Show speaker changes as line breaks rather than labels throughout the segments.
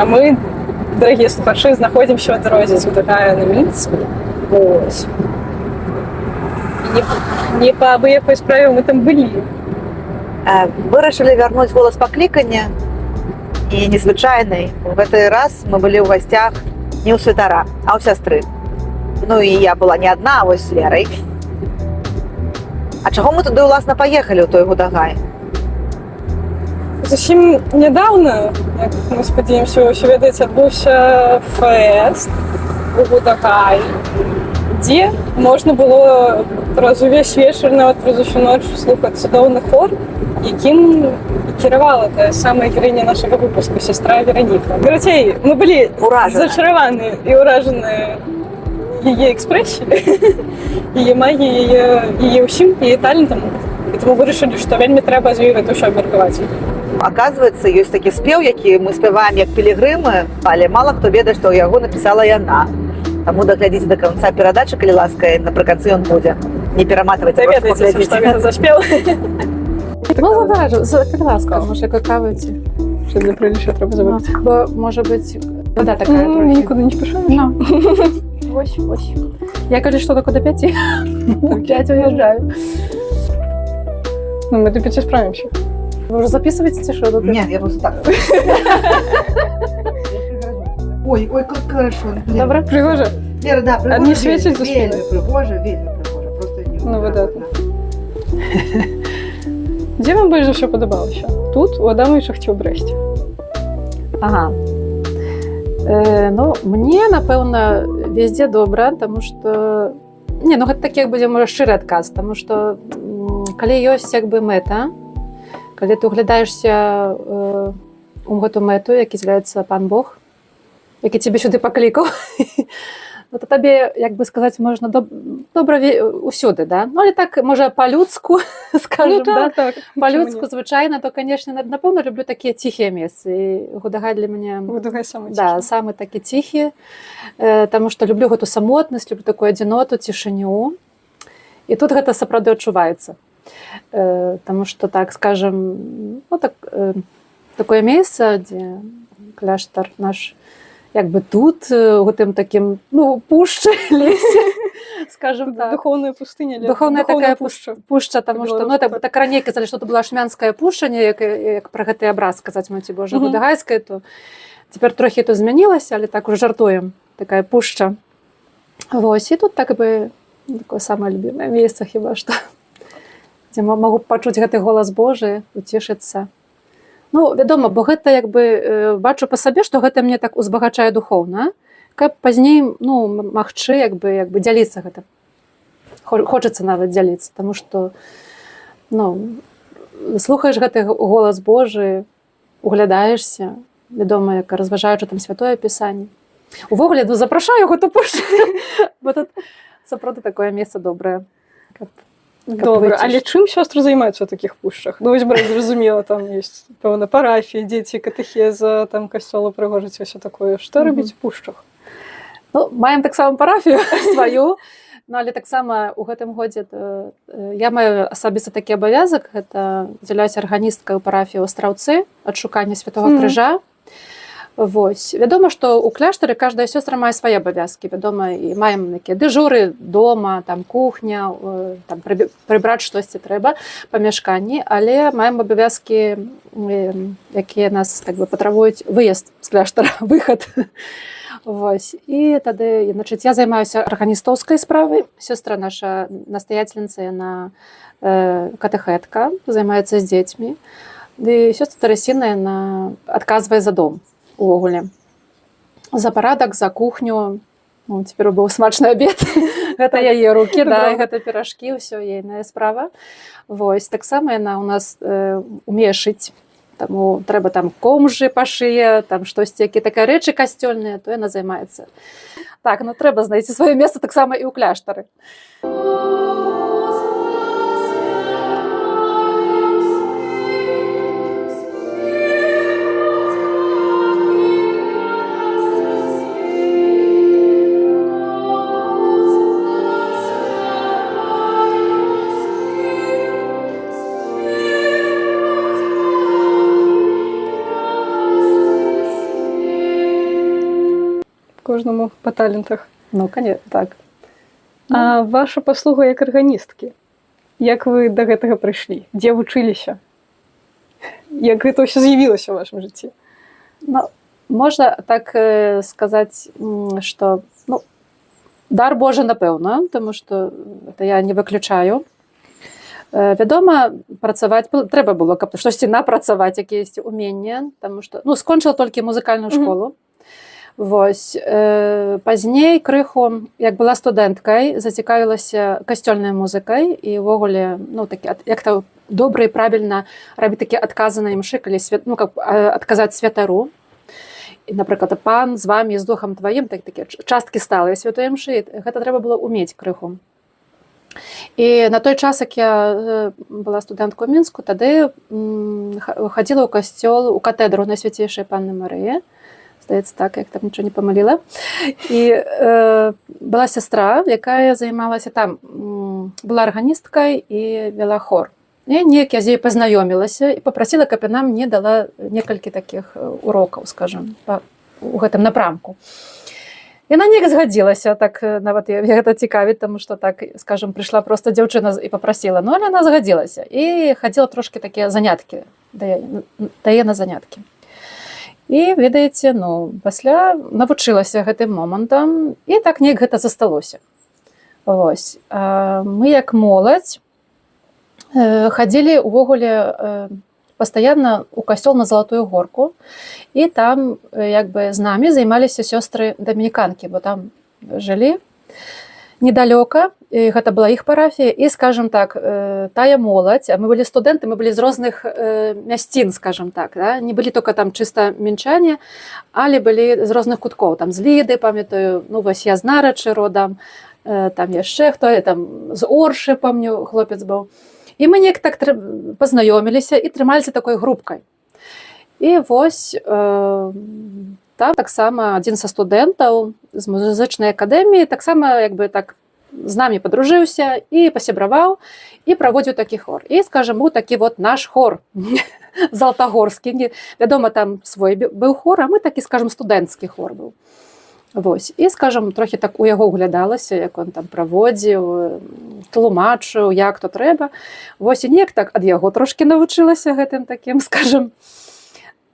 А ми, дорогі слухачі, знаходимося в дорозі з Гудагая на Мінськ. Ось. Не по абы-якой справе мы там были.
Вырашылі вярнуць голас паклікання. І незвычайнай. В гэты раз мы былі ў гасцях не ў святара, а ў сястры. Ну і я была не адна, а вось з Лерай. А чаго мы туды, уласна, паехалі ў той Гудагай?
Зусім нядаўна, як мы спадзяемся, ўсё ведаеце, адбыўся фэст у Гудагаі, дзе можна было праз увесь вечар, нават праз усю ноч слухаць цудоўны хор, якім кіравала тая самая героиня нашага выпуску, сястра Вераніка. Карацей, мы былі зачараваны і ўражаны яе экспрэсіяй, яе магіяй, яе ўсім, яе талентам. І таму вырашылі, што вельмі трэба з ёй гэта ўсё абмеркаваць.
Оказывается, ёсць такі спеў, які мы спяваем як пілігрымы, але мала хто ведае, што яго напісала яна. Таму даглядзіце да канца перадачы, калі ласка, напрыканцы ён будзе. Не пераматвайце,
просто паглядзіце. Што гэта за спеў.
Ну, заважу, будь ласка, може, какавиці.
Що для приліччя треба забити.
Бо, може бути, вода така трохи.
Ну, нікуди не спішаєш?
Ну. Ось. Я кажу, що таке до 5. В 5 уїжджаю.
Ну, ми до 5 справимося.
Ви вже записуєте чи що?
Ні, я просто так. Ой, как хорошо.
Добре?
Пригоже?
Лера, да, пригоже.
Одні свічі за спиною.
Вельми пригоже. Просто не.
Ну, видатно. Де вам більше за все подобалося? Тут, у Адамовичах чи у Бресті?
Ага. Ну, мені, напевно, везде добре, тому що... Ні, ну, гэта такі, як будзе, можа, шчыры адказ, тому що, калі ёсць, як бы, мэта, калі ты углядаешься у гэту мэту, які з'яўляецца Пан Бог, які цябе сюды паклікаў, ну, то табе, як бы сказаць, можна добра усюды, да? Ну, але так, можа, па-людску, скажем, да?
Так.
Па-людску, звычайна, то, конечно, напэўна, люблю такія ціхія месцы. І Гудагай для мяне...
Гудагай самы ціхі.
Да, самы такі ціхі, таму што люблю гэту самотнасць, люблю такую адзіноту, цішыню. І тут гэта сапраўды адчуваецца. Таму што, так, скажем, ну, так, такое месца, дзе кляштар наш, як бы тут, у гэтым такім, ну, пушчы, лесе, скажем так.
Духовная пустыня.
Духовная такая пушча, таму што, ну, это так раней казалі, што это была Шмянская пушча, як пра гэты абраз сказаць, маці Божа, Гудагайская, то цяпер трохі это змянілася, але так уже жартуем, такая пушча. Вось, і тут так бы такое самае любімае месца хіба што, дзе магу пачуць гэты голас Божы, уцешыцца. Ну, вядома, бо гэта, як бы, бачу па сабе, што гэта мне так узбагачае духоўна, каб пазней, ну, магчы, як бы дзяліцца гэта. Хочацца нават дзяліцца, таму што, ну, слухаеш гэты голас Божы, углядаешся, вядома, як разважаючы там Святое Пісанне. Увогуле, ну, запрашаю гэту пушчу, бо тут сапраўды такое месца добрае, каб
добра, але чым сёстры займаюцца ў такіх пушчах? Ну, вось, брат, зразумела, там ёсць, пэўна, парафіі, дзеці, катэхеза, там касцёлы прыгожаць, усё такое. Што рабіць у пушчах?
Ну, маем таксама парафію сваю, ну, але таксама ў гэтым годзе я маю асабіста такі абавязак, гэта з'яўляюся арганісткай у парафіі ў Астраўцы, адшукання Святога Крыжа. Вось. Вядома, што ў кляштары кожная сёстра мае свае абавязкі. Вядома, і маем такія дэжуры дома, там кухня, там прыбраць штосьці трэба, памяшканні, але маем абавязкі, якія нас так бы патрабуюць выезд з кляштара, выхад. Вось. І тады, значыць, я займаюся арганістоўскай справай. Сёстра наша настаяцельніца, яна катэхетка, займаецца з дзецьмі. Ды сёстра Тарасіна, яна адказвае за дом. Увогуле. За парадак, за кухню. Ну, цяпер быў смачны абед. Гэта яе рукі, да, і гэта піражкі, ўсё ейная справа. Вось, таксама яна у нас умее шыць. Таму трэба там комжы па шые, там штосьці, якія такая рэчы касцёльныя, то яна займаецца. Так, ну трэба знайсці сваё месца таксама і ў кляштары.
кожнаму па талентах.
Ну, конечно, так.
А ваша паслуга як арганісткі? Як вы да гэтага прыйшлі? Дзе вучыліся? Як гэта ўсё з'явілася ў вашым жыцці?
Ну, можна так сказаць, што ну, дар Божы, напэўна, тому што это я не выключаю. Вядома, працаваць трэба было, каб штосьці напрацаваць, якіясьці ўменні, таму што ну, скончыла толькі музыкальную школу. Вось. Пазней крыху, як была студэнткай, зацікавілася касцёльнай музыкай і ўвогуле, ну, такі, як то добра і правільна рабіць такі адказы на імшы, калі ну, адказаць святару. І, напрыклад, пан з вамі, з духам тваім, такі часткі сталыя святой імшы, гэта трэба было ўмець крыху. І на той час, як я была студэнткай у Мінску, тады хадзіла ў касцёл, у катэдру Найсвяцейшай Панны Марыі, здаецца так, як там нічого не памыліла. І была сястра, якая займалася там, была арганісткай і вела хор. І неяк я з ёй пазнаёмілася і папрасіла, каб яна мне дала некалькі такіх урокаў, скажам, у гэтым напрамку. Яна неяк згадзілася, так нават я гэта цікавіць, таму што так, скажам, прыйшла проста дзяўчына і папрасіла, ну, але яна згадзілася. І хадзіла трошкі такія заняткі, дае на заняткі. І, ведаеце, ну, пасля навучылася гэтым момантам, і так неяк гэта засталося. Вось. Мы, як моладзь, хадзілі ўвогуле пастаянна ў касцёл на Залатую горку, і там, як бы, з намі займаліся сёстры дамініканкі, бо там жылі недалёка, і гэта была іх парафія, і, скажам так, тая моладзь, а мы былі студэнты, мы былі з розных мясцін, скажам так, да? Не былі толькі там чыста мінчане, але былі з розных куткоў, там з Ліды, памятаю, ну, вось я з Нарачы родам, там яшчэ хто, там з Оршы, памню, хлопец быў. І мы неяк так пазнаёміліся і трымаліся такой групкай. І вось там таксама адзін са студэнтаў з музычнай акадэміі таксама як бы так з намі падружыўся і пасябраваў і праводзіў такі хор. І, скажам, быў такі вот наш хор залтагорскі. Вядома, там свой быў хор, а мы такі, скажам, студэнцкі хор быў. Вось. І, скажам, трохі так у яго углядалася, як он там праводзіў, тлумачыў, як то трэба. Вось, і неяк так ад яго трошкі навучылася гэтым такім, скажам,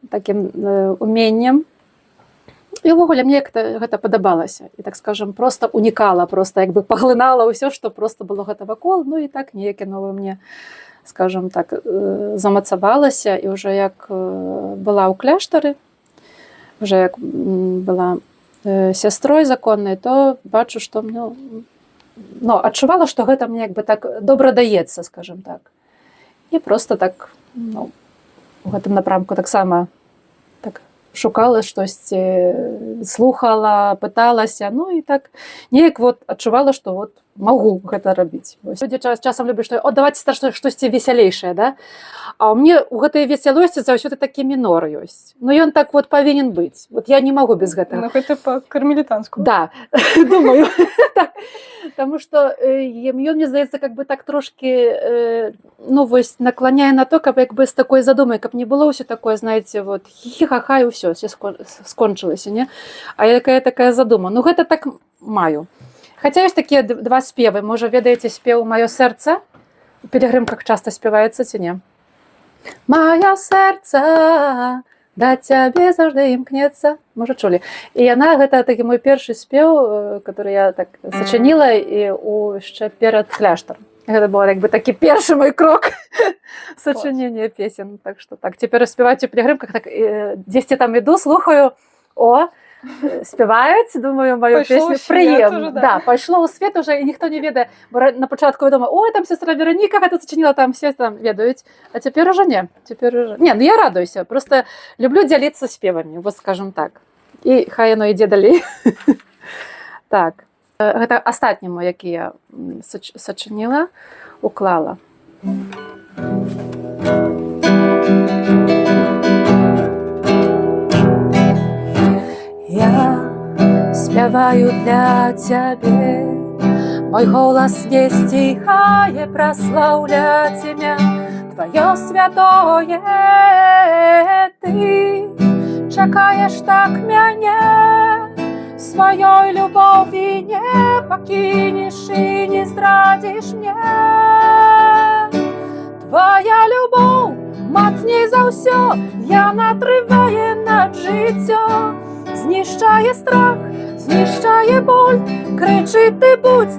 такім уменнем. І ўвогуле мне гэта падабалася. І, так скажам, проста унікала, проста як бы паглынала ўсё, што проста было гэта вакол. Ну і так неяк яно мне, скажам так, замацавалася. І ўжо як была ў кляштары, ўжо як была сястрой законнай, то бачу, што адчувала, што гэта мне як бы так добра даецца, скажам так. І проста так, ну, у гэтым напрамку таксама так шукала штосьці, слухала, пыталася, ну і так неяк вот адчувала, што вот магу гэта рабіць. Людзі часам любяць, што давайце штосьці весялейшае, да? А ў мне ў гэтай весялосці заўсёды такі мінор ёсць. Ну ён так вот павінен быць. Вот я не магу без гэтага.
Ну гэта па-кармелітанску.
Да, думаю. Таму што ён, мне здаецца, как бы так трошки, ну вось, наклоняе на то, каб як бы з такой задумай, каб не было ўсё такое, знаете, вот хі-хі-ха-ха і ўсё скончылася, не? А якая такая задума? Ну гэта так маю. Хаця ёсць такія два спевы. Можа, ведаеце спеў «Маё сэрца»? У пілігрымках часта спяваецца, ці не? «Маё сэрца да цябе заўжды імкнецца». Можа, чулі? І яна, гэта такі мой першы спеў, который я так сачыніла і яшчэ перад кляштарам. Гэта быў як бы такі першы мой крок сачынення песен. Так што так, цяпер спяваць у пілігрымках, так дзесьці там іду, слухаю, спяваюць, думаю, маю песню прыемна. Да, пайшло ў свет уже, і ніхто не ведае. Бо на пачатку я думаю, ой, там сестра Вероніка гэта сачыніла, там все там ведаюць. А цяпер уже не. Не, ну я радуюся. Просто люблю дзяліцца спевамі, вот скажем так. І хай яно ідзе далей. Так. Гэта астатні мой, які я сачыніла, уклала. Я спяваю для цябе, мой голас не стихае праслаўляць імя тваё святое. Ты чакаеш так мяне, Сваёй любові не пакінеш і не здрадзіш мне. Твоя любоў мацней за ўсё, яна трывае над жыццё, знішчае страх, знішчае боль, крычы ты будь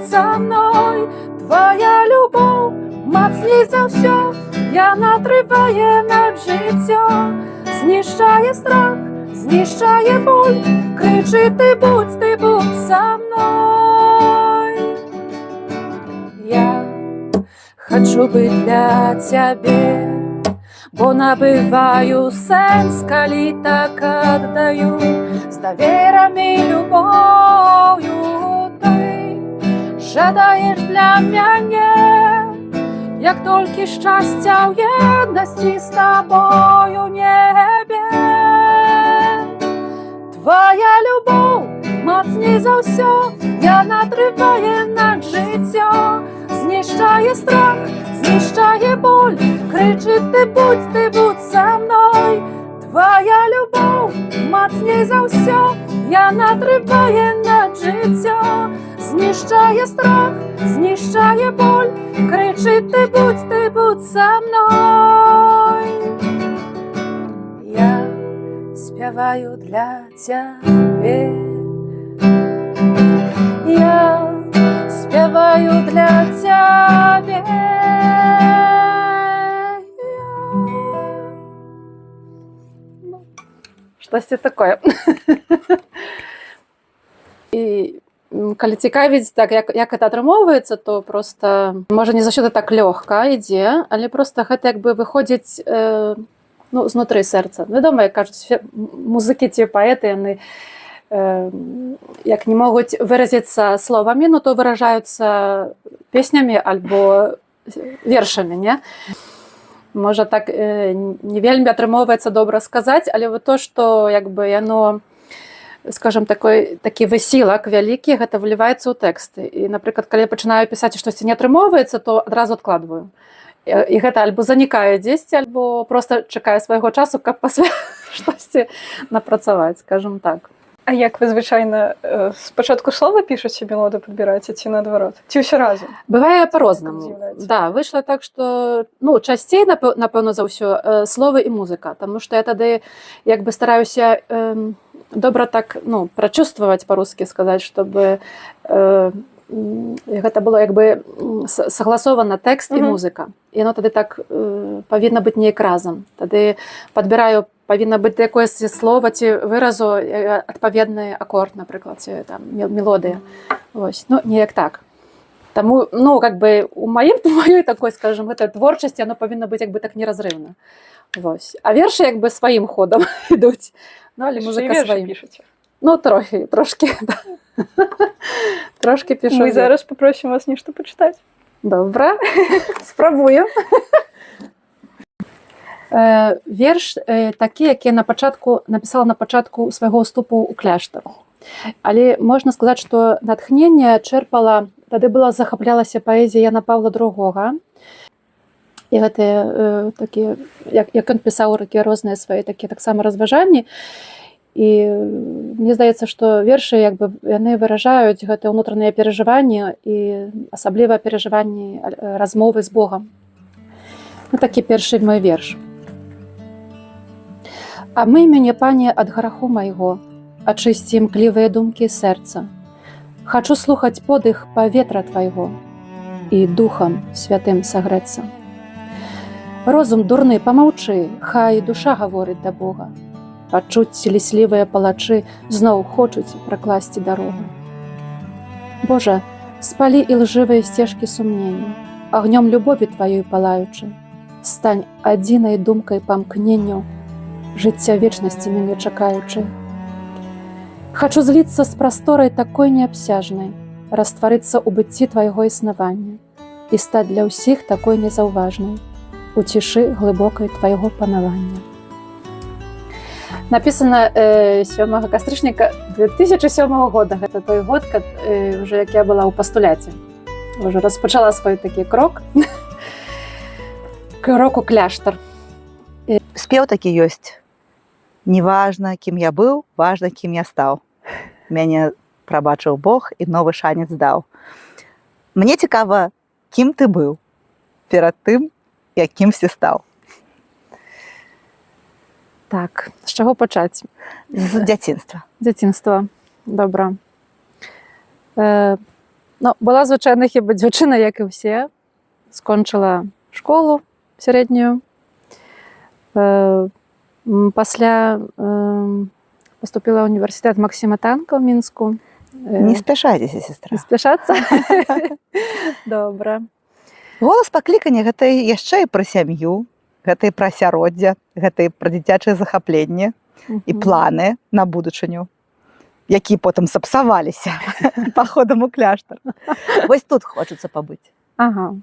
са мной. Твоя любоў мацней за ўсё, яна трывае над жыццё, знішчае страх, знішчае боль, крычы ты будь са мной. Я хочу быть для цябе, бо набываю сэнс, калі так аддаю з даверам і любоўю. Ты жадаеш для мяне, як толькі шчасця ў еднасці з табою небе. Твоя любоў мацней за ўсё, яна трывае над жыццё, знішчае страх, знішчае боль, крычы ты будь са мной. Твоя любоў мацней за ўсё, яна трывае над жыццё, знішчае страх, знішчае боль, крычы ты будь са мной. Я спяваю для цябе, я спяваю для цябе. Штосьці такое. І калі цікавіць, так, як гэта атрымоўваецца, то просто, можа, не заўсёды так лёгка ідзе, але просто гэта як бы выходзіць знутры сэрца. Вядома, як кажуць, музыкі ці паэты, яны як не могуць выразіцца словамі, ну то выражаюцца песнямі альбо вершамі, не? Можа, так не вельмі атрымоўваецца добра сказаць, але вот то, што як бы яно, скажем, такі высілак вялікі, гэта выліваецца ў тэксты. І, напрыклад, калі я пачынаю пісаць, штосьці не атрымоўваецца, то адразу адкладваю. І гэта альбо занікае дзесьці, альбо проста чакае свайго часу, каб пасля штосьці напрацаваць, скажем так.
А як вы звычайна спачатку слова пішаце, мелодыю падбіраеце ці наадварот? Ці ўсё разам?
Бывае па-рознаму. Да, выйшла так, што часцей, напэўна, за ўсё словы і музыка, таму што я тады як бы стараюся добра так, прачувстваваць па-рускі сказаць, чтобы гэта было як бы сагласована тэкст і музыка. І яно тады так павінна быць неяк разам. Тады падбіраю, павінна быць якое слова ці выразу адпаведны акорд, напрыклад, ці там мелодыя. Вось, неяк так. Таму, как бы у маёй такой, скажем, гэта творчасць, яно павінна быць як бы так неразрыўна. Вось. А вершы як бы сваім ходам ідуць. Але музыка сваім.
Пішаце?
Трошкі, да. Трошкі пішу.
Мы зараз попросім вас нешта пачытаць.
Добра, спрабую. Верш такі, які напісала на пачатку свайго ўступу ў кляштар. Але можна сказаць, што натхненне чэрпала, тады захаплялася паэзія Яна Паўла II. І гэтыя такія, як ён пісаў такія розныя свае такія таксама разважанні. І мне здаецца, што вершы як бы яны выражаюць гэтыя ўнутраныя перажыванні і асабліва перажыванні размовы з Богам. Такі першы мой верш. А мы мяне, пане, ад граху майго, ачысці імклівыя думкі сэрца. Хачу слухаць подых паветра твайго і духам святым сагрэцца. Розум дурны, памаўчы, хай душа гаворыць да Бога. Пачуць ліслівыя палачы зноў хочуць пракласці дарогу. Божа, спалі ілжывыя сцежкі сумнення, агнём любові тваёй палаючы, стань адзінай думкай памкненню, жыцця вечнасці мяне чакаючы. Хачу зліцца з прасторай такой неабсяжнай, растварыцца ў быцці твайго існавання і стаць для ўсіх такой незаўважнай, у цішы глыбокай твайго панавання. Напісана 7 кастрычніка 2007 года. Гэта той год, уже як я была ў пастуляце. Уже распачала свой такі крок у кляштар.
Спеў такі ёсць. Не важна, кім я быў, важна, кім я стаў. мяне прабачыў Бог і новы шанец даў. Мне цікава, кім ты быў перад тым, якімсьці стаў?
Так, з чаго пачаць?
З дзяцінства.
Дзяцінства. Добра. Была звычайна хіба дзяўчына, як і ўсе. Скончыла школу сярэднюю. Пасля поступила ў універсітэт Максіма Танка ў Мінску.
Не спяшайцеся, сестра.
Не спяшацца? Добра.
Голас паклікання – гэта яшчэ і пра сям'ю, гэта і пра асяроддзе, гэта і пра дзіцячае захапленне і планы на будучыню, якія потым сапсаваліся паходам у кляштар. Вось тут хочацца пабыць.
Ага.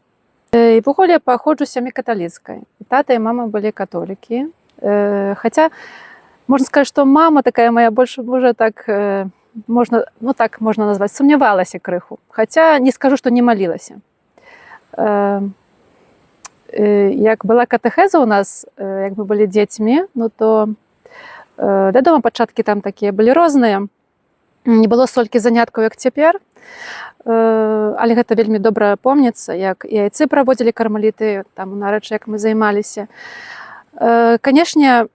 І ввогуле паходжу з сям'і каталіцкай. І тата і мама былі католікі. Хаця, можна сказаць, што мама такая моя больш можа так, так можна назваць, сумнявалася крыху. Хаця не скажу, што не малілася. Як была катэхеза ў нас, як мы былі дзецьмі, то, вядома, пачаткі там такія былі розныя. Не было столькі заняткаў, як цяпер. Але гэта вельмі добра помніцца, як і айцы праводзілі кармаліты, там, нарэчы, як мы займаліся. Канешне,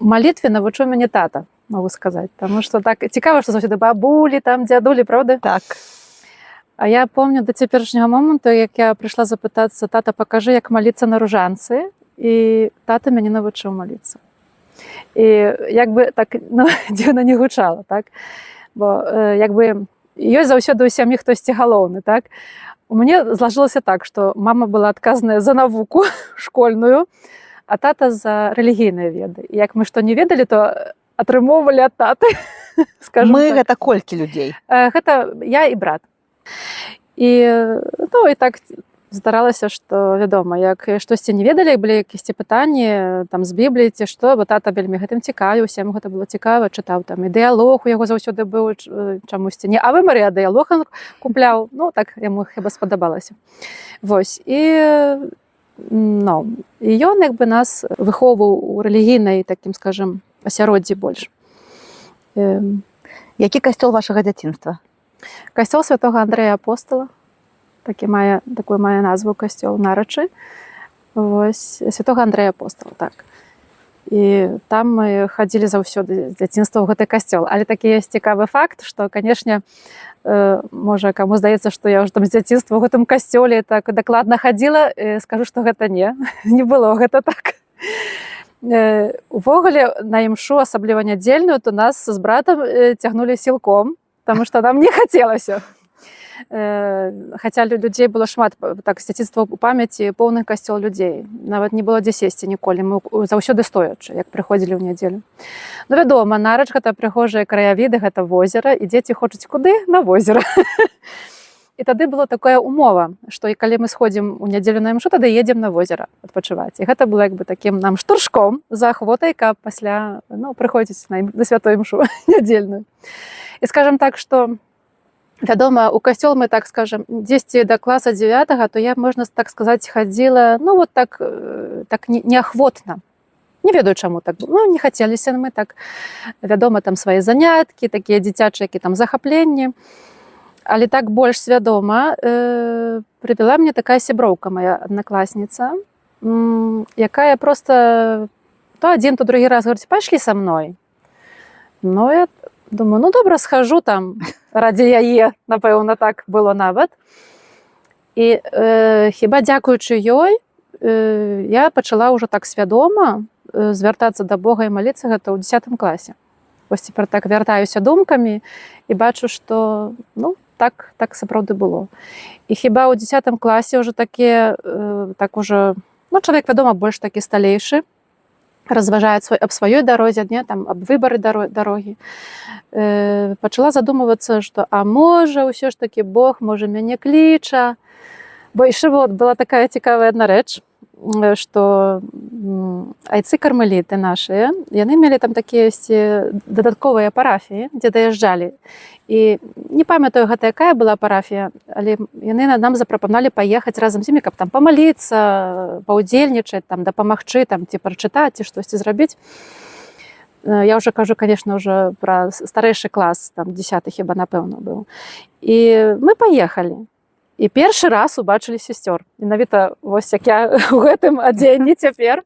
малітве навучыў мяне тата, могу сказаць, таму што так цікава, што заўсёды бабулі, там, дзядулі, правда?
Так.
А я помню да цяперашняга моманту, як я прыйшла запытацца: тата, пакажы, як маліцца на ружанцы, і тата мяне навучыў маліцца. І як бы так, дзіўна не гучала, так? Бо як бы ёсць заўсёды ў сям'і хтосьці галоўны, так? У мяне злажылася так, што мама была адказная за навуку школьную, а тата за рэлігійныя веды. І як мы што не ведалі, то атрымоўвалі ад таты, скажем так.
Мы гэта колькі людзей?
Гэта я і брат. І так здаралася, што, вядома, як штосьці не ведалі, былі якісьці пытанні там з Бібліі ці што, бо тата вельмі гэтым цікавіўся, яму гэта было цікава, чытаў там і дыялог у яго заўсёды быў чамусьці не Аве Марыя, а дыялог купляў, так яму хіба спадабалася. Вось, і ён як бы нас выхоўваў у рэлігійнай, такім, скажем, асяроддзі больш.
Які касцёл вашага дзяцінства?
Касцёл святога Андрэя Апостала, такую мае назву касцёл Нарачы. Вось, святога Андрэя Апостала, так. І там мы хадзілі заўсёды з дзяцінства ў гэты касцёл. Але такі ёсць цікавы факт, што, канешне, можа, каму здаецца, што я ўжо там з дзяцінства ў гэтым касцёле так дакладна хадзіла, скажу, што гэта не было гэта так. Увогуле, на імшу, асабліва нядзельную, то нас з братам цягнулі сілком, таму што нам не хацелася. Хаця людзей было шмат, так, з дзяцінства ў памяці поўны касцёл людзей. Нават не было дзе сесці ніколі, мы заўсёды стоячы, як прыходзілі ў нядзелю. Вядома, Нарач гэта прыгожыя краявіды, гэта возера, і дзеці хочуць куды? На возера. І тады была такая умова, што і калі мы сходзім у нядзелю на імшу, тады едзем на возера адпачываць. І гэта было як бы такім нам штуршком за ахвотай, каб пасля прыходзіць на святую імшу нядзельную. І скажам так, што, вядома, у касцёл мы, так скажам, дзесьці да класа 9-го, то я, можна так сказаць, хадзіла, так неахвотна. Не ведаю, чаму так было. Не хацеліся мы так. Вядома, там свае заняткі, такія дзіцячыя, які там захапленні. Але так больш свядома прывяла мне такая сяброўка, моя аднакласніца, якая проста то адзін, то другі раз говорить: пайшлі са мной. Я думаю, добра, схожу там ради яе, напэўна, так было нават. І хіба дзякуючы ёй я пачала ўжо так свядома звяртацца да Бога і маліцца, гэта ў 10 класе. Вось цяпер так вяртаюся думкамі і бачу, што так сапраўды было. І хіба ў 10 класе ўжо такія, так уже, чалавек, вядома, больш такі сталейшы, разважае аб сваёй дарозе, там, аб выбары дарогі. Пачала задумвацца, што можа, ўсё ж такі Бог, можа, мяне кліча. Бо яшчэ была такая цікавая адна рэч, што айцы-кармеліты нашыя, яны мелі там такія дадатковыя парафіі, дзе даязджалі. І не памятаю, гэта якая была парафія, але яны нам запрапанавалі паехаць разам з імі, каб там памаліцца, паўдзельнічаць, там, дапамагчы, там, ці прачытаць, ці штосьці зрабіць. Я ўжо кажу, конечно, ўжо пра старэйшы клас, там 10 хіба напэўна быў. І мы паехалі. І першы раз убачылі сясцёр. Менавіта вось як я ў гэтым адзенні цяпер.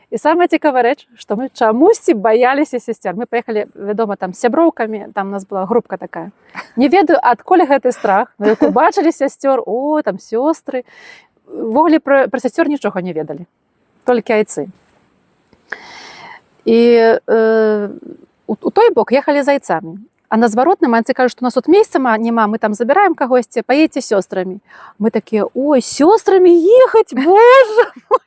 І самая цікавая рэч, што мы чамусьці баяліся сясцёр. Мы паехалі, вядома, там з сяброўкамі, там у нас была групка такая. Не ведаю, адкуль гэты страх. Ну, як убачылі сясцёр, о, там сёстры. Увогуле пра сясцёр нічога не ведалі. Толькі айцы. І у той бок ехалі з айцамі. А на зваротным айцы кажуць, што у нас тут месца няма, мы там забіраем кагосьці, паедзьце з сёстрамі. Мы такія, ой, з сёстрамі ехаць, боже мой!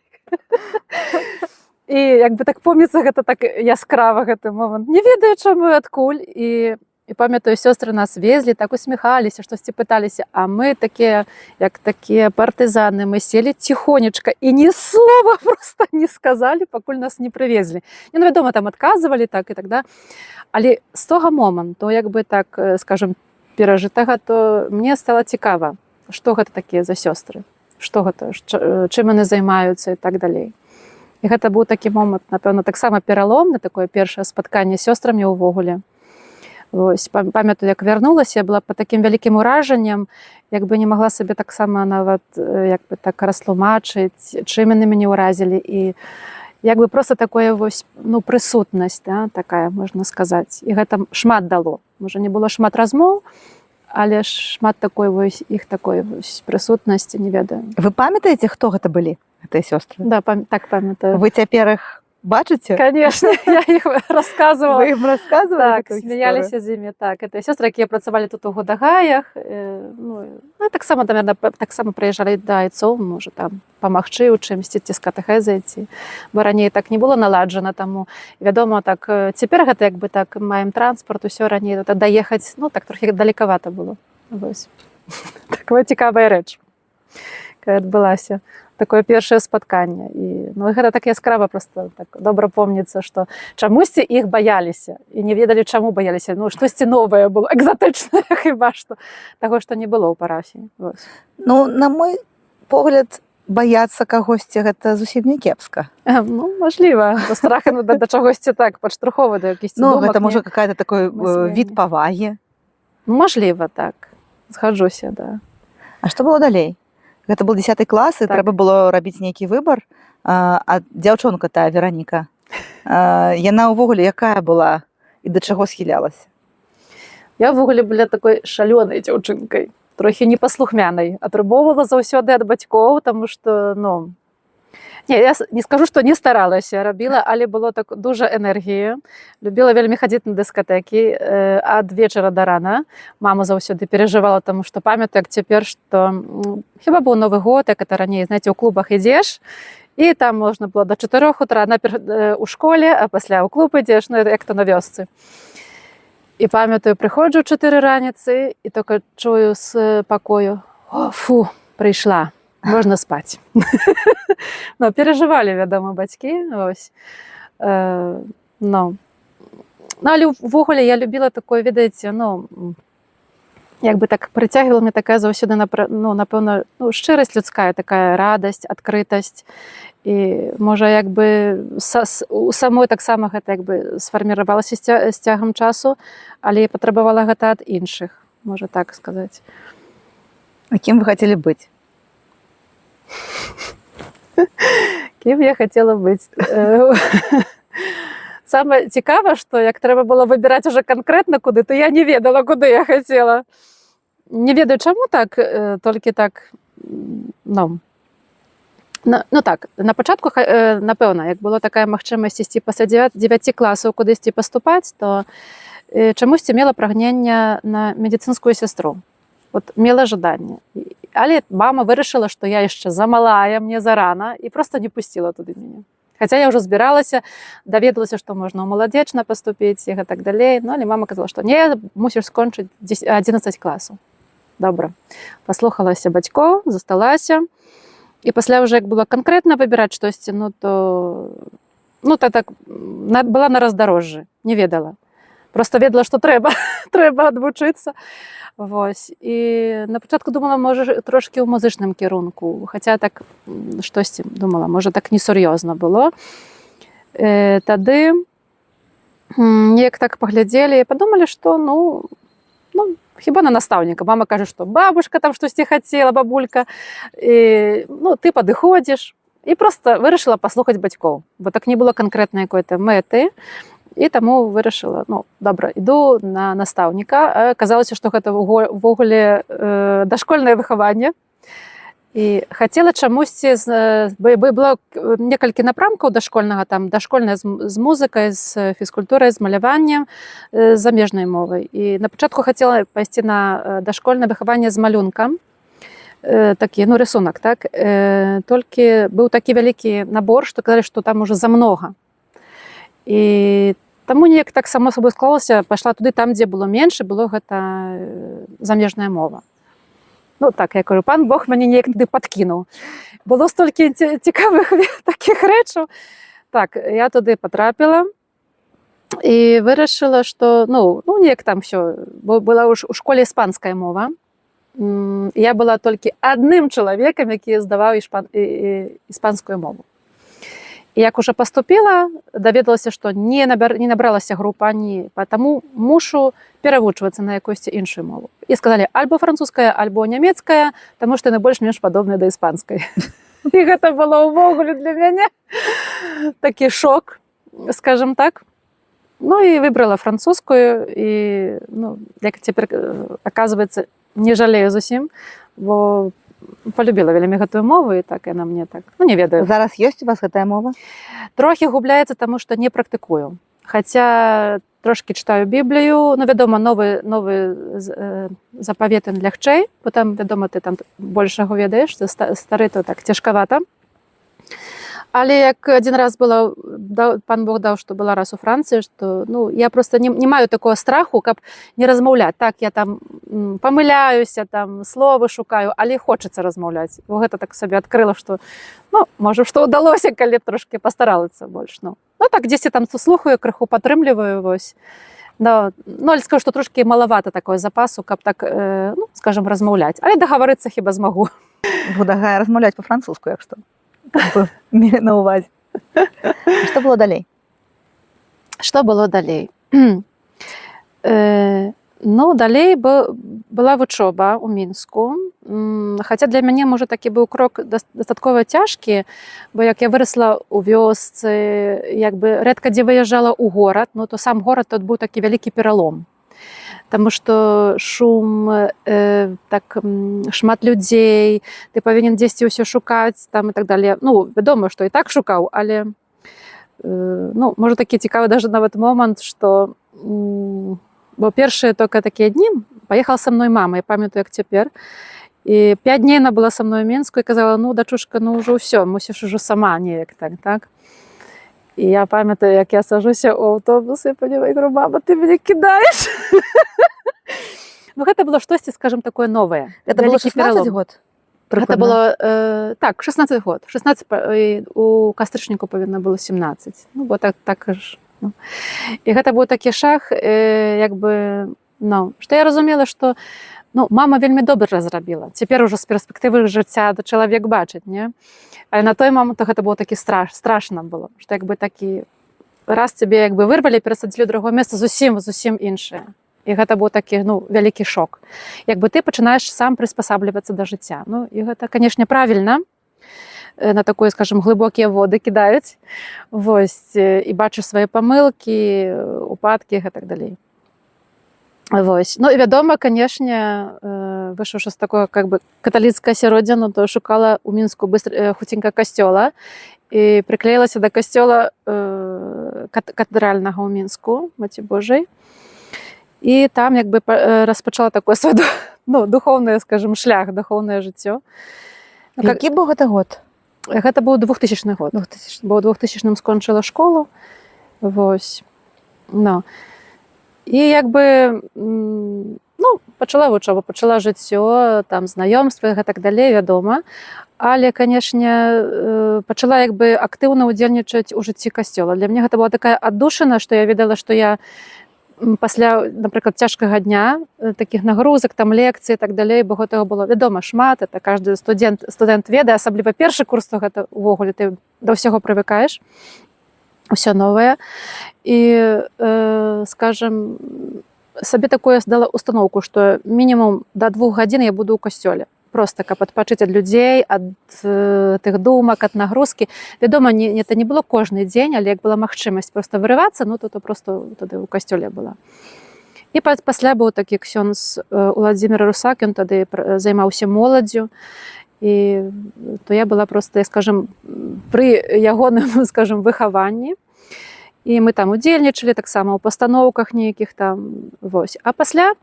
І як бы так помніцца гэта так яскрава гэты момант. Не ведаю, чаму і адкуль. І памятаю, сёстры нас везлі, так усміхаліся, штосьці пыталіся, а мы такія, як такія партызаны, мы селі ціхонечка і ні слова просто не сказалі, пакуль нас не прывезлі. Ну, вядома, там адказвалі так і так да. Але з того моманту, як бы так, скажем, перажытага, то мне стало цікава, што гэта такія за сёстры, што гэта, чым яны займаюцца і так далей. І гэта быў такі момант, напэўна, таксама пераломны, такое першае спатканне з сёстрамі ўвогуле. Вось, памятаю, як вярнулася, я была па такім вялікім уражаннем, як бы не магла сабе таксама нават як бы так растлумачыць, чым яны мяне ўразілі. І як бы просто такое вось, ну, прысутнасць, да, такая, можна сказаць. І гэта шмат дало. Можа, не было шмат размоў, але шмат такой вось, іх такой вось прысутнасці, не ведаю.
Вы памятаеце, хто гэта былі, гэтыя сёстры?
Да, так памятаю.
Вы цяпер іх бачыце?
Конечно, я іх расказвала.
Вы ім расказвалі?
Так, смяяліся з імі, так. Это сёстры, якія працавалі тут у Гудагаях. Ну, таксама, наверное, таксама прыязджалі да айцоў, можа, там, памагчы ў чымсьці, ці з катэхезай, ці... Бо раней так не было наладжана, таму, вядома, так, цяпер гэта, як бы, так, маем транспорт, усё раней, даехаць, ну, так, трохі далекавата было. Вось. Такая цікавая рэч, кая адбылася. Такое першае спатканне. І, ну, гэта так яскрава просто так добра помніцца, што чамусьці іх баяліся і не ведалі, чаму баяліся. Ну, штосьці новае было, экзатычнае хіба што, таго, што не было ў парафіі.
Ну, на мой погляд, баяцца кагосьці гэта зусім не кепска.
Ну, мажліва. Страх да чагосьці так падштурховы да якісьці думак.
Ну, гэта можа какая-то такой від павагі.
Мажліва, так. Згаджуся, да.
А што было далей? Гэта был 10 клас, і трэба было рабіць нейкі выбар. А дзяўчонка тая, Вераніка, яна ўвогуле якая была і да чаго схілялася?
Я ўвогуле была такой шалёнай дзяўчынкай, трохі непаслухмянай. Атрабоўвала заўсёды ад бацькоў, таму што, ну... Не, я не скажу, што не старалася, рабіла, але было так дужа энергіі. Любіла вельмі хадзіць на дыскатэкі ад вечара да рана. Мама заўсёды перажывала, таму што памятаю, як цяпер, што хіба быў Новы год, як это раней, знаеце, у клубах ідзеш, і там можна было до 4 утра у школе, а пасля ў клуб ідзеш, ну, як то на вёсцы. І памятаю, прыходжу ў 4 раніцы, і толькі чую з пакою: «О, фу, прыйшла. Можна спаць». Ну, перажывалі, вядома, бацькі. Ну, але ўвогуле я любіла такое, ведаеце, ну, як бы так прыцягвала мне такая заўсёды, ну, напэўна, ну, шчырасць людская, такая радасць, адкрытасць. І, можа, як бы у самой таксама гэта як бы сфарміравалася з цягам часу, але патрабавала гэта ад іншых, можа так сказаць.
А кім вы хацелі быць?
Кім я хацела быць? Самае цікава, што як трэба было выбіраць уже канкрэтна куды, то я не ведала, куды я хацела. Не ведаю, чаму так, толькі так, ну так, на пачатку, напэўна, як было такая магчымасць ісці пасля 9 класаў кудысьці паступаць, то чамусьці мела прагненне на медыцынскую сястру. Вот, мела жаданне. Але мама вырашыла, што я яшчэ замалая, мне зарана, і просто не пусціла туды мяне. Хаця я ўжо збіралася, даведалася, што можна ў маладзечна паступіць і гэтак далей, ну, але мама казала, што не, мусіш скончыць 11 класаў. Добра. Паслухалася бацькоў, засталася, і пасля ўжо як было канкрэтна выбіраць штосьці, ну, то так, была на раздарожжы, не ведала. Просто ведала, што трэба адвучыцца. Вось. І на пачатку думала, можа, трошкі ў музычным кірунку, хаця так штосьці думала, можа, так несур'ёзна было. Тады неяк так паглядзелі і падумалі, што хіба на настаўніка. Мама кажа, што бабушка там штосьці хацела, бабулька, і, ты падыходзіш. І проста вырашыла паслухаць бацькоў, бо так не было канкрэтнай якой-то мэты, і таму вырашыла, добра, іду на настаўніка. Аказалася, што гэта ўвогуле дашкольнае выхаванне. І хацела чамусьці, было некалькі напрамкаў дашкольнага, там дашкольная з музыкай, з фізкультурай, з маляваннем, з замежнай мовай. І на пачатку хацела пайсці на дашкольнае выхаванне з малюнкам, такі, рисунак, так? Толькі быў такі вялікі набор, што казалі, што там уже замнога. І таму неяк так само сабой склалася, пайшла туды, там, дзе было менш, было гэта замежная мова. Так, я кажу, пан Бог мяне неяк туды падкінуў. Было столькі цікавых такіх рэчаў. Так, я туды патрапіла і вырашыла, што, неяк там всё, бо была ў школе іспанская мова. Я была толькі адным чалавекам, які здаваў іспанскую мову. І як уже паступіла, даведалася, што не набралася група, таму мушу перавучвацца на якусь іншую мову. І сказалі, альбо французская, альбо нямецкая, таму што яны больш-менш падобныя да іспанскай. І гэта было ўвогуле для мяне такі шок, скажем так. І выбрала французскую, і, як цяпер аказваецца, не жалею зусім, бо полюбіла вельмі гэтую мову, і так яна мне так, не ведаю.
Зараз ёсць у вас гэтая мова?
Трохі губляецца, таму што не практыкую. Хаця трошкі чытаю Біблію, вядома, новы запавет лягчэй, бо там, вядома, ты там большаго ведаеш, стары то так цяжкавата. Але як адзін раз была, пан Бог даў, што была раз у Францыі, што я просто не маю такого страху, каб не размаўляць. Так, я там памыляюся, там словы шукаю, але хочацца размаўляць. Бо гэта так сабе адкрыла, што, можа, што ўдалося, калі б трошкі пастаралася больш. Так, дзесьці там слухаю, крыху падтрымліваю, вось. Але скажу, што трошкі малавата такое запасу, каб так, скажем, размаўляць. Але дагаварыцца хіба змагу.
Буду размаўляць па-французску, як што. Мелі на увазе. Што было далей?
Што было далей? Далей была вучоба ў Мінску. Хаця для мяне, можа, такі быў крок дастаткова цяжкі, бо як я вырасла ў вёсцы, як бы рэдка дзе выязджала ў горад, то сам горад тут быў такі вялікі пералом. Таму што шум, шмат людзей, ты павінен дзесьці ўсё шукаць там і так далее. Вядома, што і так шукаў, але можа такі цікавы даже нават момант, што бо першыя толькі такія дні паехала са мной мама, я памятаю, як цяпер. І 5 дней яна была са мной у Мінску і казала, дачушка, ўжо ўсё, мусіш ужо сама неяк так. І я памятаю, як я сажуся ў аўтобус і говорю, мама, ты мяне кідаеш. Гэта было штосьці, скажем, такое новае.
Гэта было 16 год?
Гэта было, так, 16 год. 16, у кастрычніку павінна было 17. Бо так ж. І гэта быў такі шаг, як бы, што я разумела, што мама вельмі добра зрабіла. Цяпер ужо з перспектывы жыцця чалавек бачыць, не? Але на той момант гэта было такі страшна было, што як бы такі раз цябе як бы вырвалі, перасадзілі ў другое месца зусім іншае. І гэта быў такі, вялікі шок. Як бы ты пачынаеш сам прыспасаблівацца да жыцця. І гэта, канешне, правільна. На такое, скажем, глыбокія воды кідаюць. Вось, і бачыш свае памылкі, упадкі і так далей. Вось. І вядома, канешне, вышаўшы з такое как бы каталіцкае асяроддзя, то шукала ў Мінску хуценька касцёла і прыклеілася да касцёла катэдральнага ў Мінску, Маці Божай. І там як бы распачала такое свой духоўны, скажем, шлях, духоўнае жыццё.
Які быў гэта год?
Гэта быў 2000 год. Бо ў 2000 скончыла школу. Вось. І як бы, пачала вучобу, пачала жыццё, там, знаёмствы і так далей, вядома. Але, канешне, пачала як бы актыўна ўдзельнічаць у жыцці касцёла. Для мяне гэта была такая аддушына, што я ведала, што я пасля, напрыклад, цяжкага дня, такіх нагрузак, там, лекцый і так далей, бо гэтага было, вядома, шмат, это кажды студэнт ведае, асабліва першы курс, то гэта ўвогуле ты да ўсяго прывыкаеш. ўсё новае. І, скажем, сабе такое дала установку, што мінімум да 2 гадзін я буду ў касцёле. Просто каб адпачыць ад людзей, ад тых думак, ад нагрузкі. Вядома, это не было кожны дзень, але як была магчымасць проста вырывацца, ну то просто тады ў касцёле была. І пасля быў такі ксёндз Уладзімір Русак, ён тады займаўся моладдзю. І то я была просто, скажем, пры ягоным, скажем, выхаванні. І мы там удзельнічалі таксама ў пастаноўках нейкіх там, вось. А пасля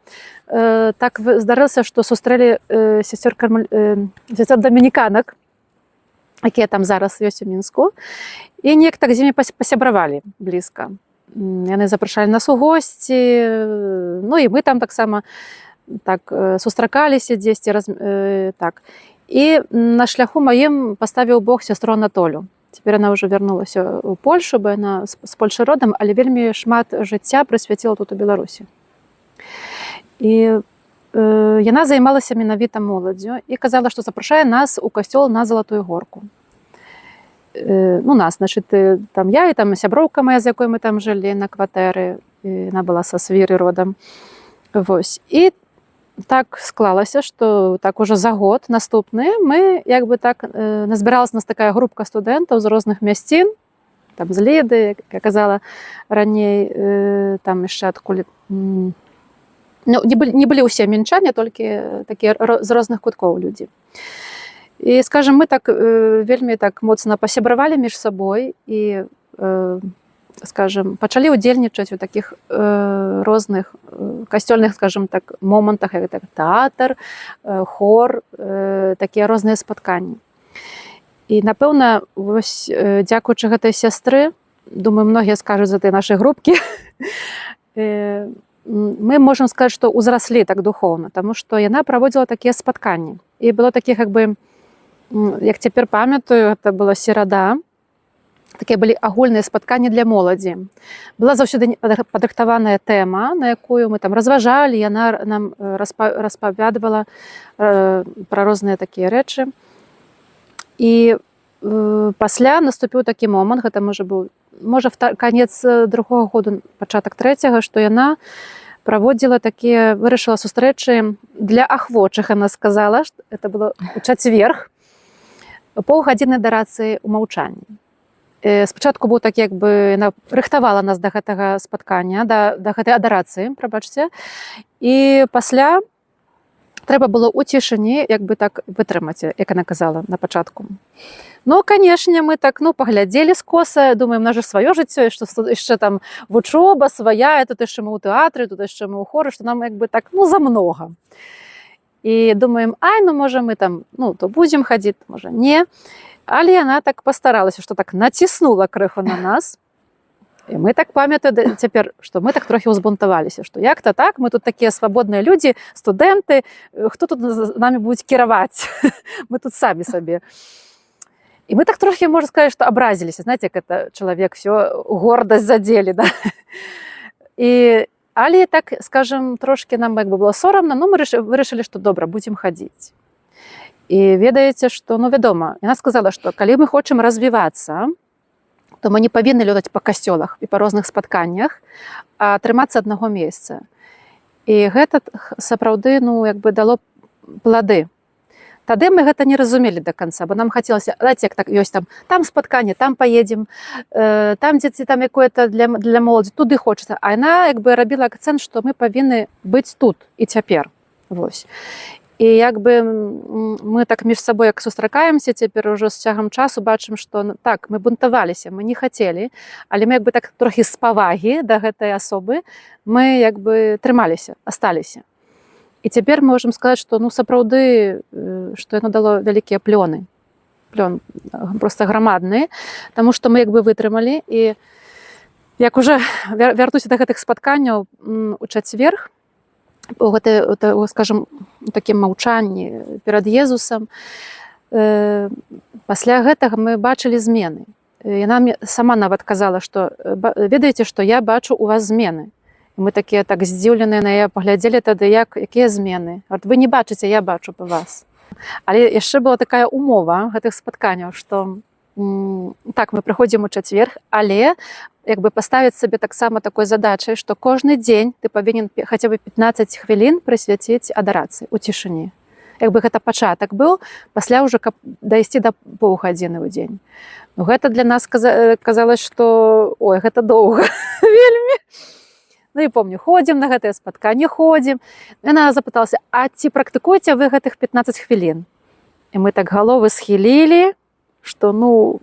так здарылася, што сустрэлі сясцёр дамініканак, якія там зараз ёсць у Мінску, і неяк так з імі пасябравалі блізка. Яны запрашалі нас у госці, ну і мы там таксама так сустракаліся дзесьці, так. І на шляху маім паставіў Бог сястру Анатолю. Цяпер яна ўжо вярнулася ў Польшу, бо яна з Польшы родам, але вельмі шмат жыцця прысвяціла тут у Беларусі. І яна займалася менавіта моладдзю і казала, што запрашае нас у касцёл на Залатую горку. Ну, нас, значит, там я і там сяброўка моя, з якой мы там жылі на кватэры, яна была са Свіры родам. Вось. І так склалася, што так уже за год наступны мы як бы так назбіралася нас такая групка студэнтаў з розных мясцін, там з Ліды, як я казала раней, там яшчэ адкуль, ну, не былі ўсе мінчане, толькі такія з розных куткоў людзі. І, скажем, мы так вельмі так моцна пасябравалі між сабой і, скажем, пачалі ўдзельнічаць у такіх розных касцёльных, скажем так, момантах, як тэатр, хор, такія розныя спатканні. І, напэўна, вось дзякуючы гэтай сястры, думаю, многія скажуць за тыя нашы групкі, мы можам сказаць, што ўзраслі так духоўна, таму што яна праводзіла такія спатканні. І было такіх, як бы, як цяпер памятаю, гэта была серада, такія былі агульныя спатканні для моладзі. Была заўсёды падрыхтаваная тэма, на якую мы там разважалі, яна нам распавядвала пра розныя такія рэчы. І пасля наступіў такі момант, гэта можа канец 2-го году, пачатак 3-го, што яна праводзіла такія, вырашыла сустрэчы для ахвочых, яна сказала, што это было ў чацверг, паўгадзіны да рацыі ў маўчанні. Спачатку быў так, як бы яна рыхтавала нас да гэтага спаткання, да гэтай адарацыі, прабачце. І пасля трэба было ў цішыні, як бы так вытрымаць, як яна казала на пачатку. Ну, канешне, мы так, ну, паглядзелі скоса, думаем, у нас жа сваё жыццё, што яшчэ там вучоба свая, тут яшчэ мы ў тэатры, тут яшчэ мы ў хоры, што нам як бы так, ну, замнога. І думаем, ну, можа, мы там, ну, то будзем хадзіць, можа, не. Але яна так пастаралася, што так націснула крыху на нас. І мы так памятаем цяпер, што мы так трохі ўзбунтаваліся, што як-то так, мы тут такія свабодныя людзі, студэнты, хто тут з намі будзе кіраваць? Мы тут самі сабе. І мы так трохі, можна сказаць, што абразіліся, знаеце, як это чалавек всё гордасць задзелі, да? Але так, скажем, трошки нам як бы было сорамна, но мы вырашылі, што добра, будзем хадзіць. І ведаеце, што, ну, вядома, яна сказала, што калі мы хочам развівацца, то мы не павінны лётаць па касцёлах і па розных спатканнях, а трымацца аднаго месца. І гэта сапраўды, ну, як бы дало плады. Тады мы гэта не разумелі да канца, бо нам хацелася, знаеце, як так ёсць там спатканне, там паедзем, там дзеці там якое-то для моладзі, туды хочацца. А яна як бы рабіла акцэнт, што мы павінны быць тут і цяпер. Вось. І як бы мы так між сабой як сустракаемся цяпер ужо з цягам часу, бачым, што так, мы бунтаваліся, мы не хацелі, але мы як бы так трохі з павагі да гэтай асобы мы як бы трымаліся, асталіся. І цяпер мы можам сказаць, што, ну, сапраўды, што яно дало вялікія плён проста грамадныя, таму што мы як бы вытрымалі. І як уже вярнуся да гэтых спатканняў у чацверг, скажем, у такім маўчанні перад Езусам, пасля гэтага мы бачылі змены. Яна сама нават казала, што ведаеце, што я бачу у вас змены. І мы такія так здзіўленыя на яе паглядзелі тады, якія змены. Вы не бачыце, я бачу па вас. Але яшчэ была такая умова гэтых спатканняў, што так, мы прыходзім у чацвер, але як бы паставіць сабе таксама такой задачай, што кожны дзень ты павінен хаця бы 15 хвілін прысвяціць адарацыі ў цішыні. Як бы гэта пачатак быў, пасля ўжо каб дайсці да паўгадзіны ў дзень. Ну, гэта для нас казалось, што ой, гэта доўга вельмі. Ну і помню, ходзім на гэтае спатканне, ходзім. Яна запыталася, а ці практыкуеце вы гэтых 15 хвілін? І мы так галовы схілілі, што ну,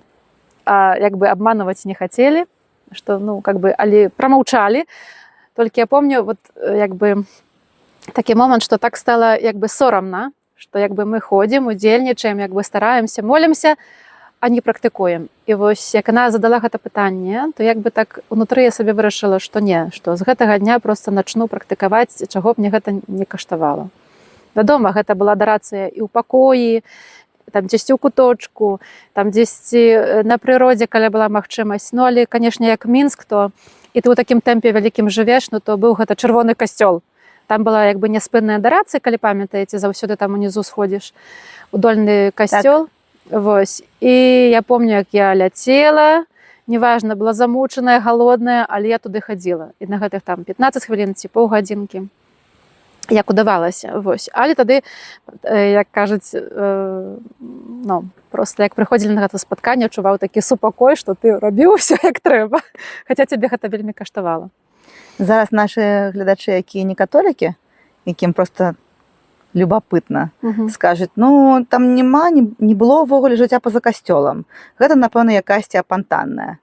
як бы абманываць не хацелі, што ну, как бы, але прамаўчалі. Толькі я помню, вот, як бы, такі момант, што так стала як бы сорамна, што як бы мы ходзім, удзельнічаем, як бы стараемся, молімся, а не практыкуем. І вось як яна задала гэта пытанне, то як бы так унутры я сабе вырашыла, што не, што з гэтага дня проста начну практыкаваць, чаго б мне гэта не каштавала. Вядома, гэта была адарацыя і ў пакоі, там дзесьці ў куточку, там дзесьці на прыродзе, каля была магчымасць. Ну, але, канешне, як Мінск, то і ты ў такім тэмпе вялікім жывеш, ну, то быў гэта чырвоны касцёл. Там была як бы няспынная адарацыя, калі памятаеце, заўсёды там унізу сходзіш у дольны касцёл. Так. Вось. І я помню, як я ляцела, неважна, была замучаная, галодная, але я туды хадзіла. І на гэтых там 15 хвілін ці паўгадзінкі. Як удавалася. Вось. Але тады, як кажуць, ну, просто як прыходзілі на гэта спатканне, адчуваў такі супакой, што ты рабіў усё як трэба. Хаця цябе гэта вельмі каштавала.
Зараз нашы гледачы, якія не католікі, якім проста любопытна, скажуць, ну, там няма, не было ўвогуле жыцця па-за касцёлам. Гэта, напэўна, якасьці апантанная.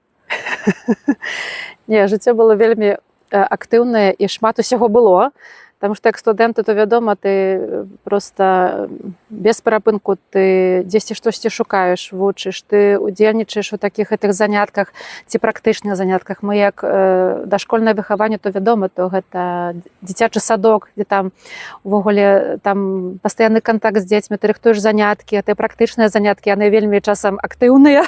Не, жыццё было вельмі актыўнае і шмат усяго было. Таму што як студэнты, то вядома, ты проста без перапынку ты дзесьці штосьці шукаеш, вучыш, ты удзельнічаеш у такіх гэтых занятках ці практычных занятках. Мы як дашкольнае выхаванне, то вядома, то гэта дзіцячы садок, дзе там увогуле там пастаянны кантакт з дзецьмі, ты рыхтуеш заняткі, ты практычныя заняткі, яны вельмі часам актыўныя.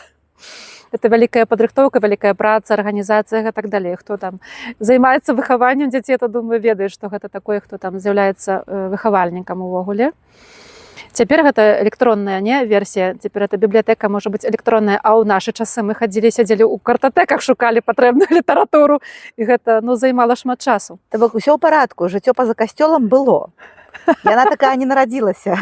Это вялікая падрыхтоўка, вялікая праца, арганізацыя і так далей. Хто там займаецца выхаваннем дзяцей, то, думаю, ведае, што гэта такое, хто там з'яўляецца выхавальнікам увогуле. Цяпер гэта электронная версія, цяпер эта бібліятэка можа быць электронная, а ў нашы часы мы хадзілі, сядзелі ў картатэках, шукалі патрэбную літаратуру, і гэта займала шмат часу.
То бок усё ў парадку, жыццё па-за касцёлам было. Яна такая не нарадзілася.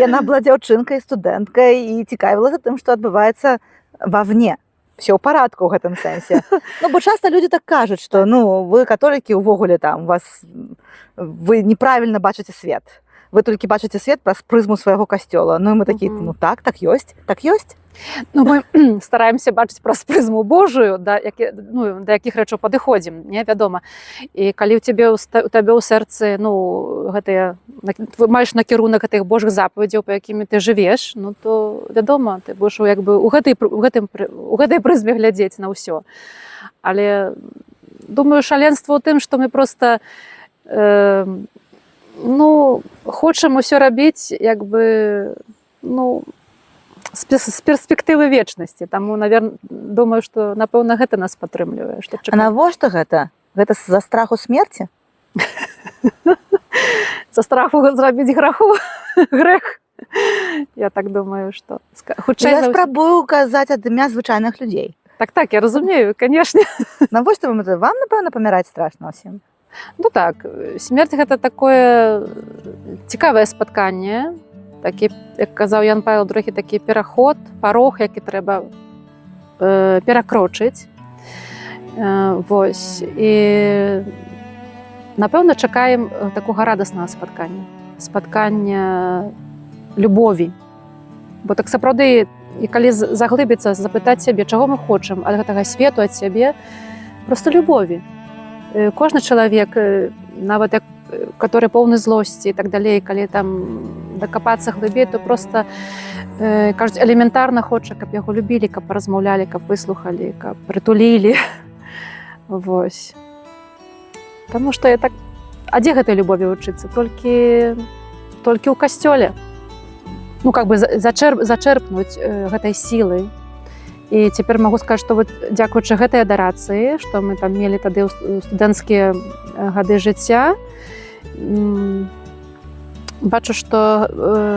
Яна была дзяўчынкай, студэнткай і цікавілася тым, што адбываецца вовне. Все ў парадку ў гэтым сэнсе. Ну, бо часта людзі так кажуць, што ну, вы католікі ўвогуле там, вы неправільна бачыце свет. Вы толькі бачыце свет праз прызму свайго касцёла. Ну, і мы такі, ну так ёсць, так ёсць.
Ну, мы стараемся бачыць праз прызму Божую, да якіх рэчаў падыходзім, не, вядома. І калі ў табе ў сэрцы, ну, гэтыя, маеш накірунак гэтых Божых запаведзяў, па якімі ты жывеш, ну, то, вядома, ты будзеш як бы у гэтай прызме глядзець на ўсё. Але, думаю, шаленство ў тым, што мы проста, ну, хочам усё рабіць, як бы, ну, з перспектывы вечнасці. Таму, наверное, думаю, што, напэўна, гэта нас падтрымлівае.
А навошта гэта? Гэта з-за страху смерці?
За страху зрабіць грэх. Я так думаю, што...
Я спрабую казаць ад імя звычайных людзей.
Так, я разумею, канешне.
Навошта вам, напэўна, паміраць страшна ўсім?
Ну так, смерць гэта такое цікавае спатканне, такі, як казаў Ян Павел II, такі пераход, парог, які трэба перакрочыць. Вось. І, напэўна, чакаем такога радаснага спаткання. Спаткання любові. Бо так сапраўды, і калі заглыбіцца, запытаць сябе, чаго мы хочам ад гэтага свету, ад сябе, проста любові. Кожны чалавек, нават як который поўны злосці і так далей, калі там дакапацца глыбей, то проста, кажуць, элементарна хоча, каб яго любілі, каб паразмаўлялі, каб выслухалі, каб прытулілі. Вось. Таму што я так... А дзе гэтай любові вучыцца? Толькі ў касцёле. Ну, как бы зачэрпнуць гэтай сілы. І цяпер магу сказаць, што вот дзякуючы гэтай адарацыі, што мы там мелі тады студэнцкія гады жыцця, бачу, што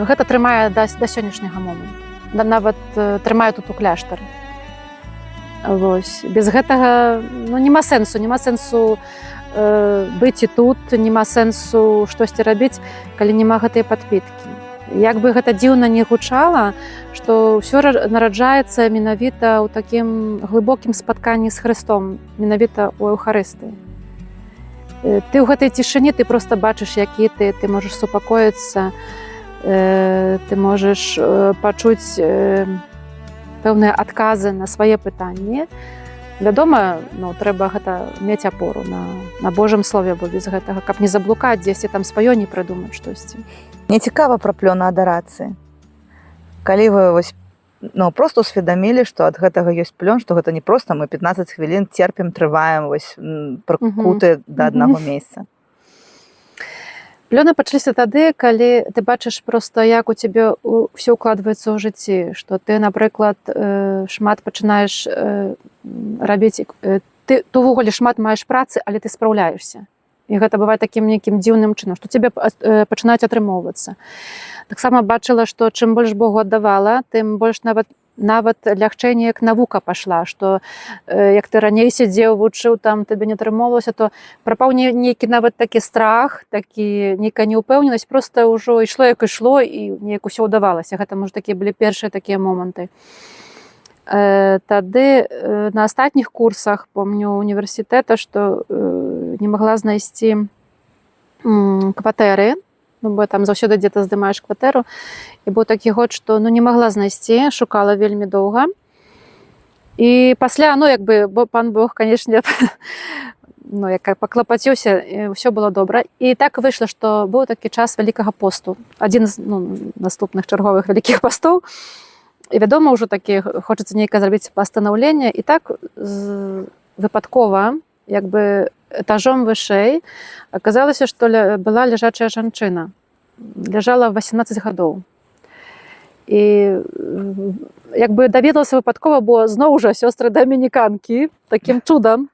гэта трымае да сённяшняга моманту. нават трымаю тут у кляштары. Вось. Без гэтага няма сэнсу быць і тут, няма сэнсу штосьці рабіць, калі няма гэтай падпіткі. Як бы гэта дзіўна не гучала, што ўсё нараджаецца менавіта ў такім глыбокім спатканні з Хрыстом, менавіта ў Еўхарыстыі. Ты ў гэтай цішыні ты проста бачыш, які ты можаш супакоіцца, ты можаш пачуць пэўныя адказы на свае пытанні. Вядома, трэба гэта мець апору на Божым слове, бо без гэтага, каб не заблукаць дзесьці там сваё не прыдумаць штосьці.
Мне цікава пра плён адарацыі. Калі вы проста усведамілі, што ад гэтага ёсць плён, што гэта не проста мы 15 хвілін церпім, трываем прыкуты да аднаго месца.
Плёны пачаліся тады, калі ты бачыш проста, як у цябе ўсё ўкладваецца ў жыцці, што ты, напрыклад, шмат пачынаеш рабіць, ты увогуле шмат маеш працы, але ты спраўляешся. І гэта бывае такім нейкім дзіўным чынам, што цябе пачынаюць атрымоўвацца. Таксама бачыла, што чым больш Богу аддавала, тым больш нават лягчэй неяк навука пайшла, што як ты раней сядзеў, вучыў, там табе не атрымоўвалася, то прапаў нейкі нават такі страх, нейкая неўпэўненасць, проста ўжо ішло, як ішло, і неяк усё ўдавалася. Гэта, можа, такія былі першыя такія моманты. Тады на астатніх курсах, помню, універсітэта, што не магла знайсці кватэры, бо там заўсёды дзе-то здымаеш кватэру, і быў такі год, што не магла знайсці, шукала вельмі доўга. І пасля, бо пан Бог, канешне, паклапаціўся, і ўсё было добра. І так выйшла, што быў такі час вялікага посту, адзін з наступных чарговых вялікіх пастоў. І вядома, ўжо такі хочацца нейкае зрабіць пастанаўленне, і так выпадкова, этажом вышэй, аказалася, што была ляжачая жанчына. Ляжала 18 гадоў. І даведалася выпадкова, бо зноў жа сёстры дамініканкі, такім цудам.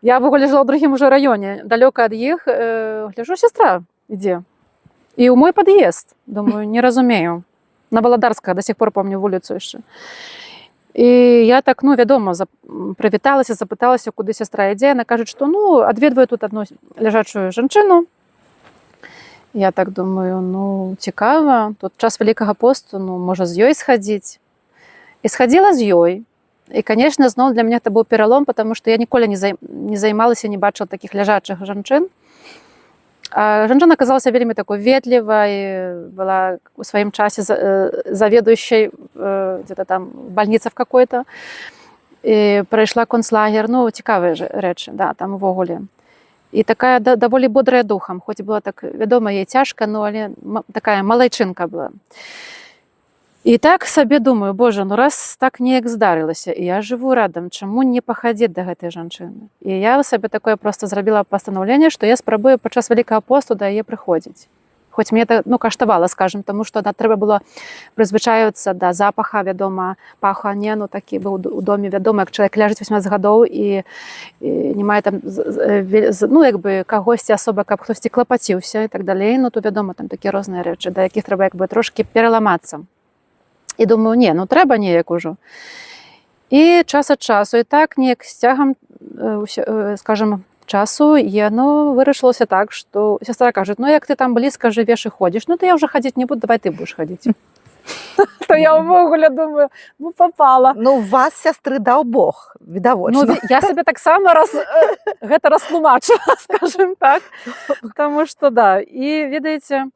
Я ўвогуле жила ў другім ужо раёне, далёка ад іх, гляжу, сястра ідзе. І ў мой пад'езд, думаю, не разумею. На Валадарскага, да сих пор помню вуліцу яшчэ. І я так, вядома, прывіталася, запыталася, куды сястра ідзе. Яна кажа, што, адведваю тут адну ляжачую жанчыну. Я так думаю, цікава, тут час вялікага посту, можа, з ёй схадзіць. І схадзіла з ёй. І, канешне, зноў для мяне гэта быў пералом, потому што я ніколі не займалася, не бачыла такіх ляжачых жанчын. А жанчына аказалася вельмі такой ветлівай, была у сваім часе заведующей где-то там в больнице в какой-то. І прайшла концлагер, цікавыя рэчы, да, там увогуле. І такая даволі бодрая духам, хоць была так, вядома, ей цяжка, але такая малайчынка была. І так сабе думаю, боже, раз так неяк здарылася, і я жыву радам, чаму не пахадзіць да гэтай жанчыны? І я сабе такое проста зрабіла пастанаўленне, што я спрабую падчас вялікага посту да яе прыходзіць. Хоць мне это, каштавала, скажем, таму што трэба было прызвычаецца да запаха, вядома, пахане, такі быў у доме, вядома, як чалавек ляжыць 18 гадоў і не мае там, кагосьці асоба, каб хтосьці клапаціўся і так далей, то, вядома, там такія розныя рэчы, да якіх трэба трошкі пераламацца. І думаю, трэба неяк ужо. І час ад часу, і так неяк з цягам, скажем, часу, яно вырашылася так, што сястра кажа, як ты там блізка жывеш і ходзіш, то я ўжо хадзіць не буду, давай ты будзеш хадзіць. То я ўвогуле думаю, попала.
Вас, сястры, даў Бог, відавочна.
Я сабе таксама гэта растлумачыла, скажем так. Таму што, да, і ведаеце,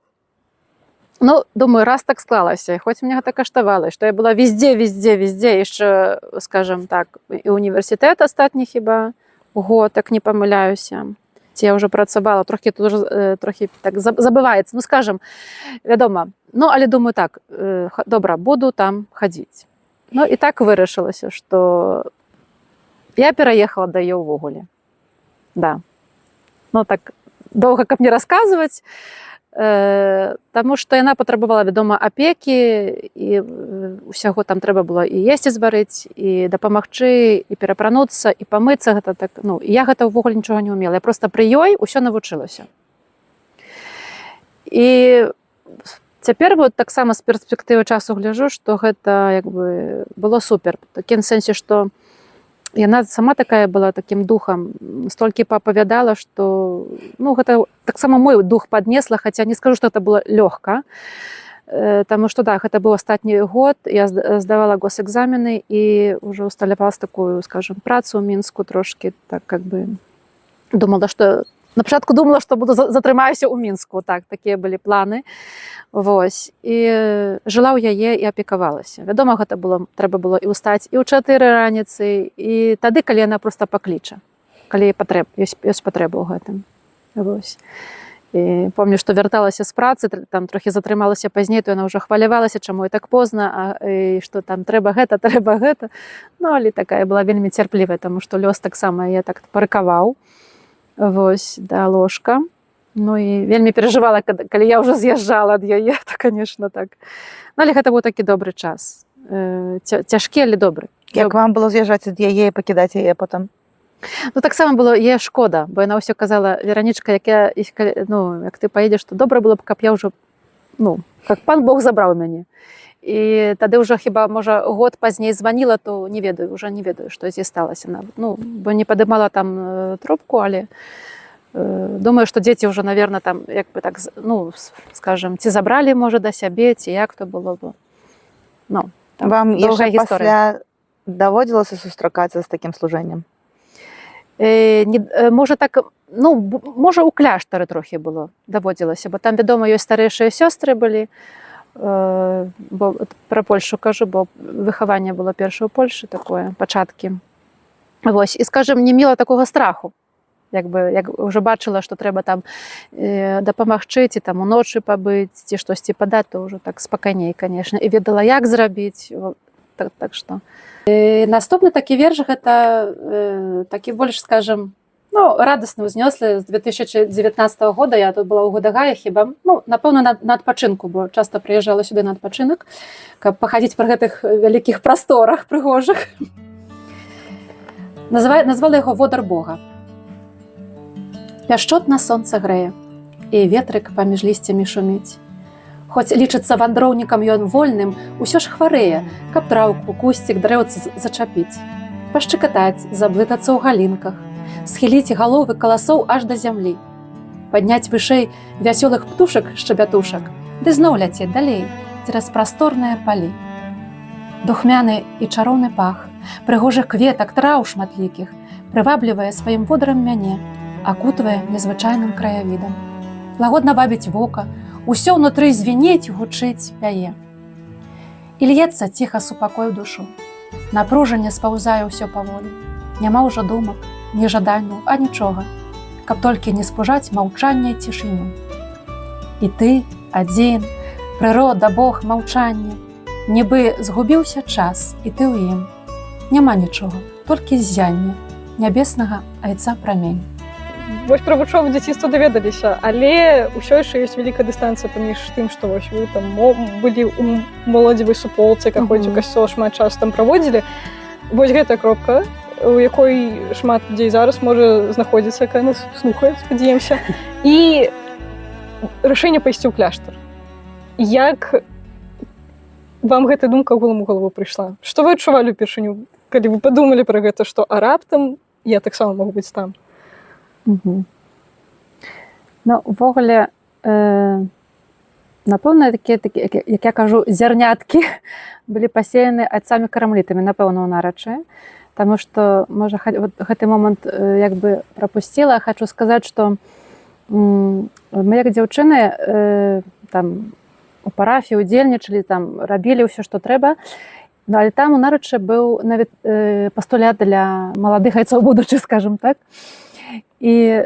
думаю, раз так склалася, хоць мне гэта каштавала, што я была везде, яшчэ, скажем так, і універсітэт астатні хіба год, так не памыляюся. Ці я ўжо працавала, трохі так забываецца, скажем, вядома. Але думаю так, добра, буду там хадзіць. І так вырашылася, што я пераехала да яе ўвогуле. Да. Так доўга, каб не расказваць, таму што яна патрабавала, вядома, апекі, і ўсяго там трэба было і есці зварыць, і дапамагчы, і перапрануцца, і памыцца, гэта так, я гэта ўвогуле нічога не ўмела, я проста пры ёй усё навучылася. І Цяпер вот таксама з перспектывы часу гляджу, што гэта як бы было супер. Такім сэнсе, што яна сама такая была такім духам, столькі паапавядала, што ну, гэта таксама мой дух паднесла, хаця не скажу, што гэта было лёгка. Таму што да, гэта быў астатні год, я здавала госэкзамены і ўжо усталявала такую, скажем, працу ў Мінску трошкі, так как бы думала, што на пачатку думала, што буду затрымаюся ў Мінску, так, такія былі планы. Вось. І жыла ў яе і апекавалася. Вядома, гэта было, трэба было і ўстаць і ў 4 раніцы, і тады, калі яна проста пакліча, калі ёсць патрэба ў гэтым. Вось. І помню, што вярталася з працы, там трохі затрымалася пазней, то яна ўжо хвалявалася, чаму і так позна, і што там трэба гэта. Ну, але такая была вельмі цярплівая, таму што лёс таксама я так парыкаваў. Вось, да, ложка. Ну і вельмі перажывала, калі я ўжо з'язджала ад яе, то, конечно, так. Ну, але гэта быў такі добры час. Цяжкі, але добры.
Як вам было з'язджаць ад яе і пакідаць яе потым?
Ну, таксама было яе шкода, бо яна ўсё казала: Веранічка, як ты паедзеш, то добра было б, каб я ўжо, ну, как пан Бог забраў мяне. І тады ўжо хіба, можа, год пазней званіла, то не ведаю, што з ёй сталася. Ну, бо не падымала там трубку, але думаю, што дзеці ўжо, наверное, там, як бы так, ну, скажем, ці забралі, можа, да сябе, ці як то было бы. Ну,
вам яшчэ пасля даводзілася сустракацца з такім служэннем?
Можа так, ну, можа у кляштары трохі было, даводзілася, бо там, вядома, ёсць старэйшыя сёстры былі, бо пра Польшу кажу, бо выхаванне было першае ў Польшы, такое, пачаткі. Вось, і, скажем, не мела такога страху, як ўжо бачыла, што трэба там дапамагчы, ці там уночы пабыць, ці штосьці падаць, то ўжо так спакайней, канешне, і ведала, як зрабіць, так што. Наступны такі верш, гэта такі больш, скажем, ну, радасны, узнёслы. З 2019 года я тут была ў Гудагае, хіба, ну, напэўна, на адпачынку, бо часта прыязджала сюды на адпачынак, каб пахадзіць пры гэтых вялікіх прасторах прыгожых. Назвала яго «Водар Бога». Пяшчотна сонца грэе, і ветрык паміж лісцямі шуміць. Хоць лічыцца вандроўнікам ён вольным, усё ж хварэе, каб траўку, кусцік, дрэўцы зачапіць. Пашчыкатаць, заблытацца ў галінках, схіліць галовы каласоў аж да зямлі. Падняць вышэй вясёлых птушак шчабятушак, ды зноў ляцець далей, цераз прасторныя палі. Духмяны і чароўны пах, прыгожых кветак, траў шматлікіх, прываблівае сваім водарам мяне, акутвае незвычайным краявідам. Лагодна вабіць вока, усё ўнутры звінець, гучыць, пяе. І льецца ціха супакой душу. Напружанне спаўзае ўсё паволі. Няма ўжо думак, ні жаданняў, а нічога, каб толькі не спужаць маўчання і цішыню. І ты, адзін, прырода, Бог, маўчанне, нібы згубіўся час, і ты ў ім. Няма нічога, толькі ззянне нябеснага айца прамень.
Вось пра вучобу дзяцінства даведаліся, але ўсё яшчэ ёсць вялікая дыстанцыя паміж тым, што вось вы там былі ў моладзевай суполцы, ходзіць у касцёл, шмат часу там праводзілі. Вось гэтая кропка, у якой шмат людзей зараз можа знаходзіцца, якая нас слухае, спадзяемся. І рашэнне пайсці ў кляштар. Як вам гэтая думка агулам у галаву прыйшла? Што вы адчувалі ўпершыню, калі вы падумалі пра гэта, што а раптам я таксама магу быць там?
Ну, увогуле, напэўна, такія, як я кажу, зярняткі былі пасеяны айцамі-карамлітамі, напэўна, ў нарачы. Таму што, можа, гэты момант як бы прапусціла. Хачу сказаць, што мы, як дзяўчыны, там у парафіі удзельнічалі, там рабілі ўсё, што трэба. Ну, але там у нарачы быў нават пастулят для маладых айцоў будучых, скажем так. І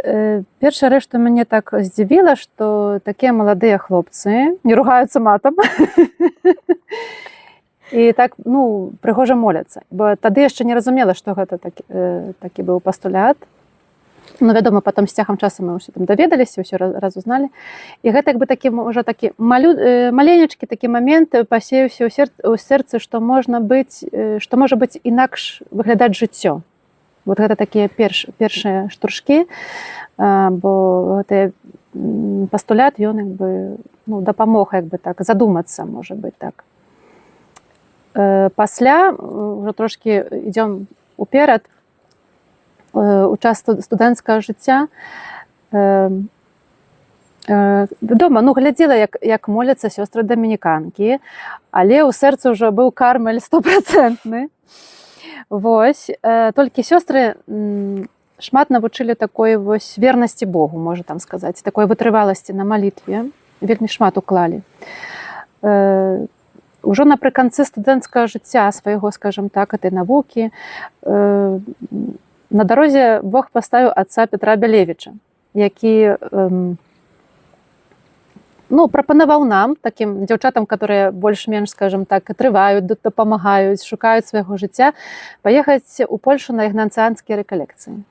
першая рэч, што мяне так здзівіла, што такія маладыя хлопцы не ругаюцца матам і так, ну, прыгожа моляцца. Бо тады яшчэ не разумела, што гэта такі быў пастулят. Ну, вядома, потом з цягам часу мы ўсё там даведаліся, ўсё разузналі. І гэта як бы такі, можа, такі маленечкі такі момент пасеяўся ў сэрцы, што можа быць інакш выглядаць жыццё. Вот гэта такія першыя штуршкі, бо гэты пастулят, ён як бы ну, дапамог як бы так задумацца, можа быць так. Пасля уже трошки ідём уперад у час студэнцкага жыцця. Вядома, ну, глядзела, як моляцца сёстры дамініканкі, але ў сэрцы ўжо быў кармель 100%. Вось, толькі сёстры шмат навучылі такой вось вернасці Богу, можа там сказаць, такой вытрываласці на малітве, вельмі шмат уклалі. Ужо напрыканцы студэнцкага жыцця свайго, скажам так, этой навукі, на дарозе Бог паставіў отца Петра Бялевіча, які ну, прапанаваў нам, такім дзяўчатам, которые больш-менш, скажем так, трываюць, дапамагаюць, шукаюць свайго жыцця, паехаць у Польшу на ігнацыянскія рэкалекцыі.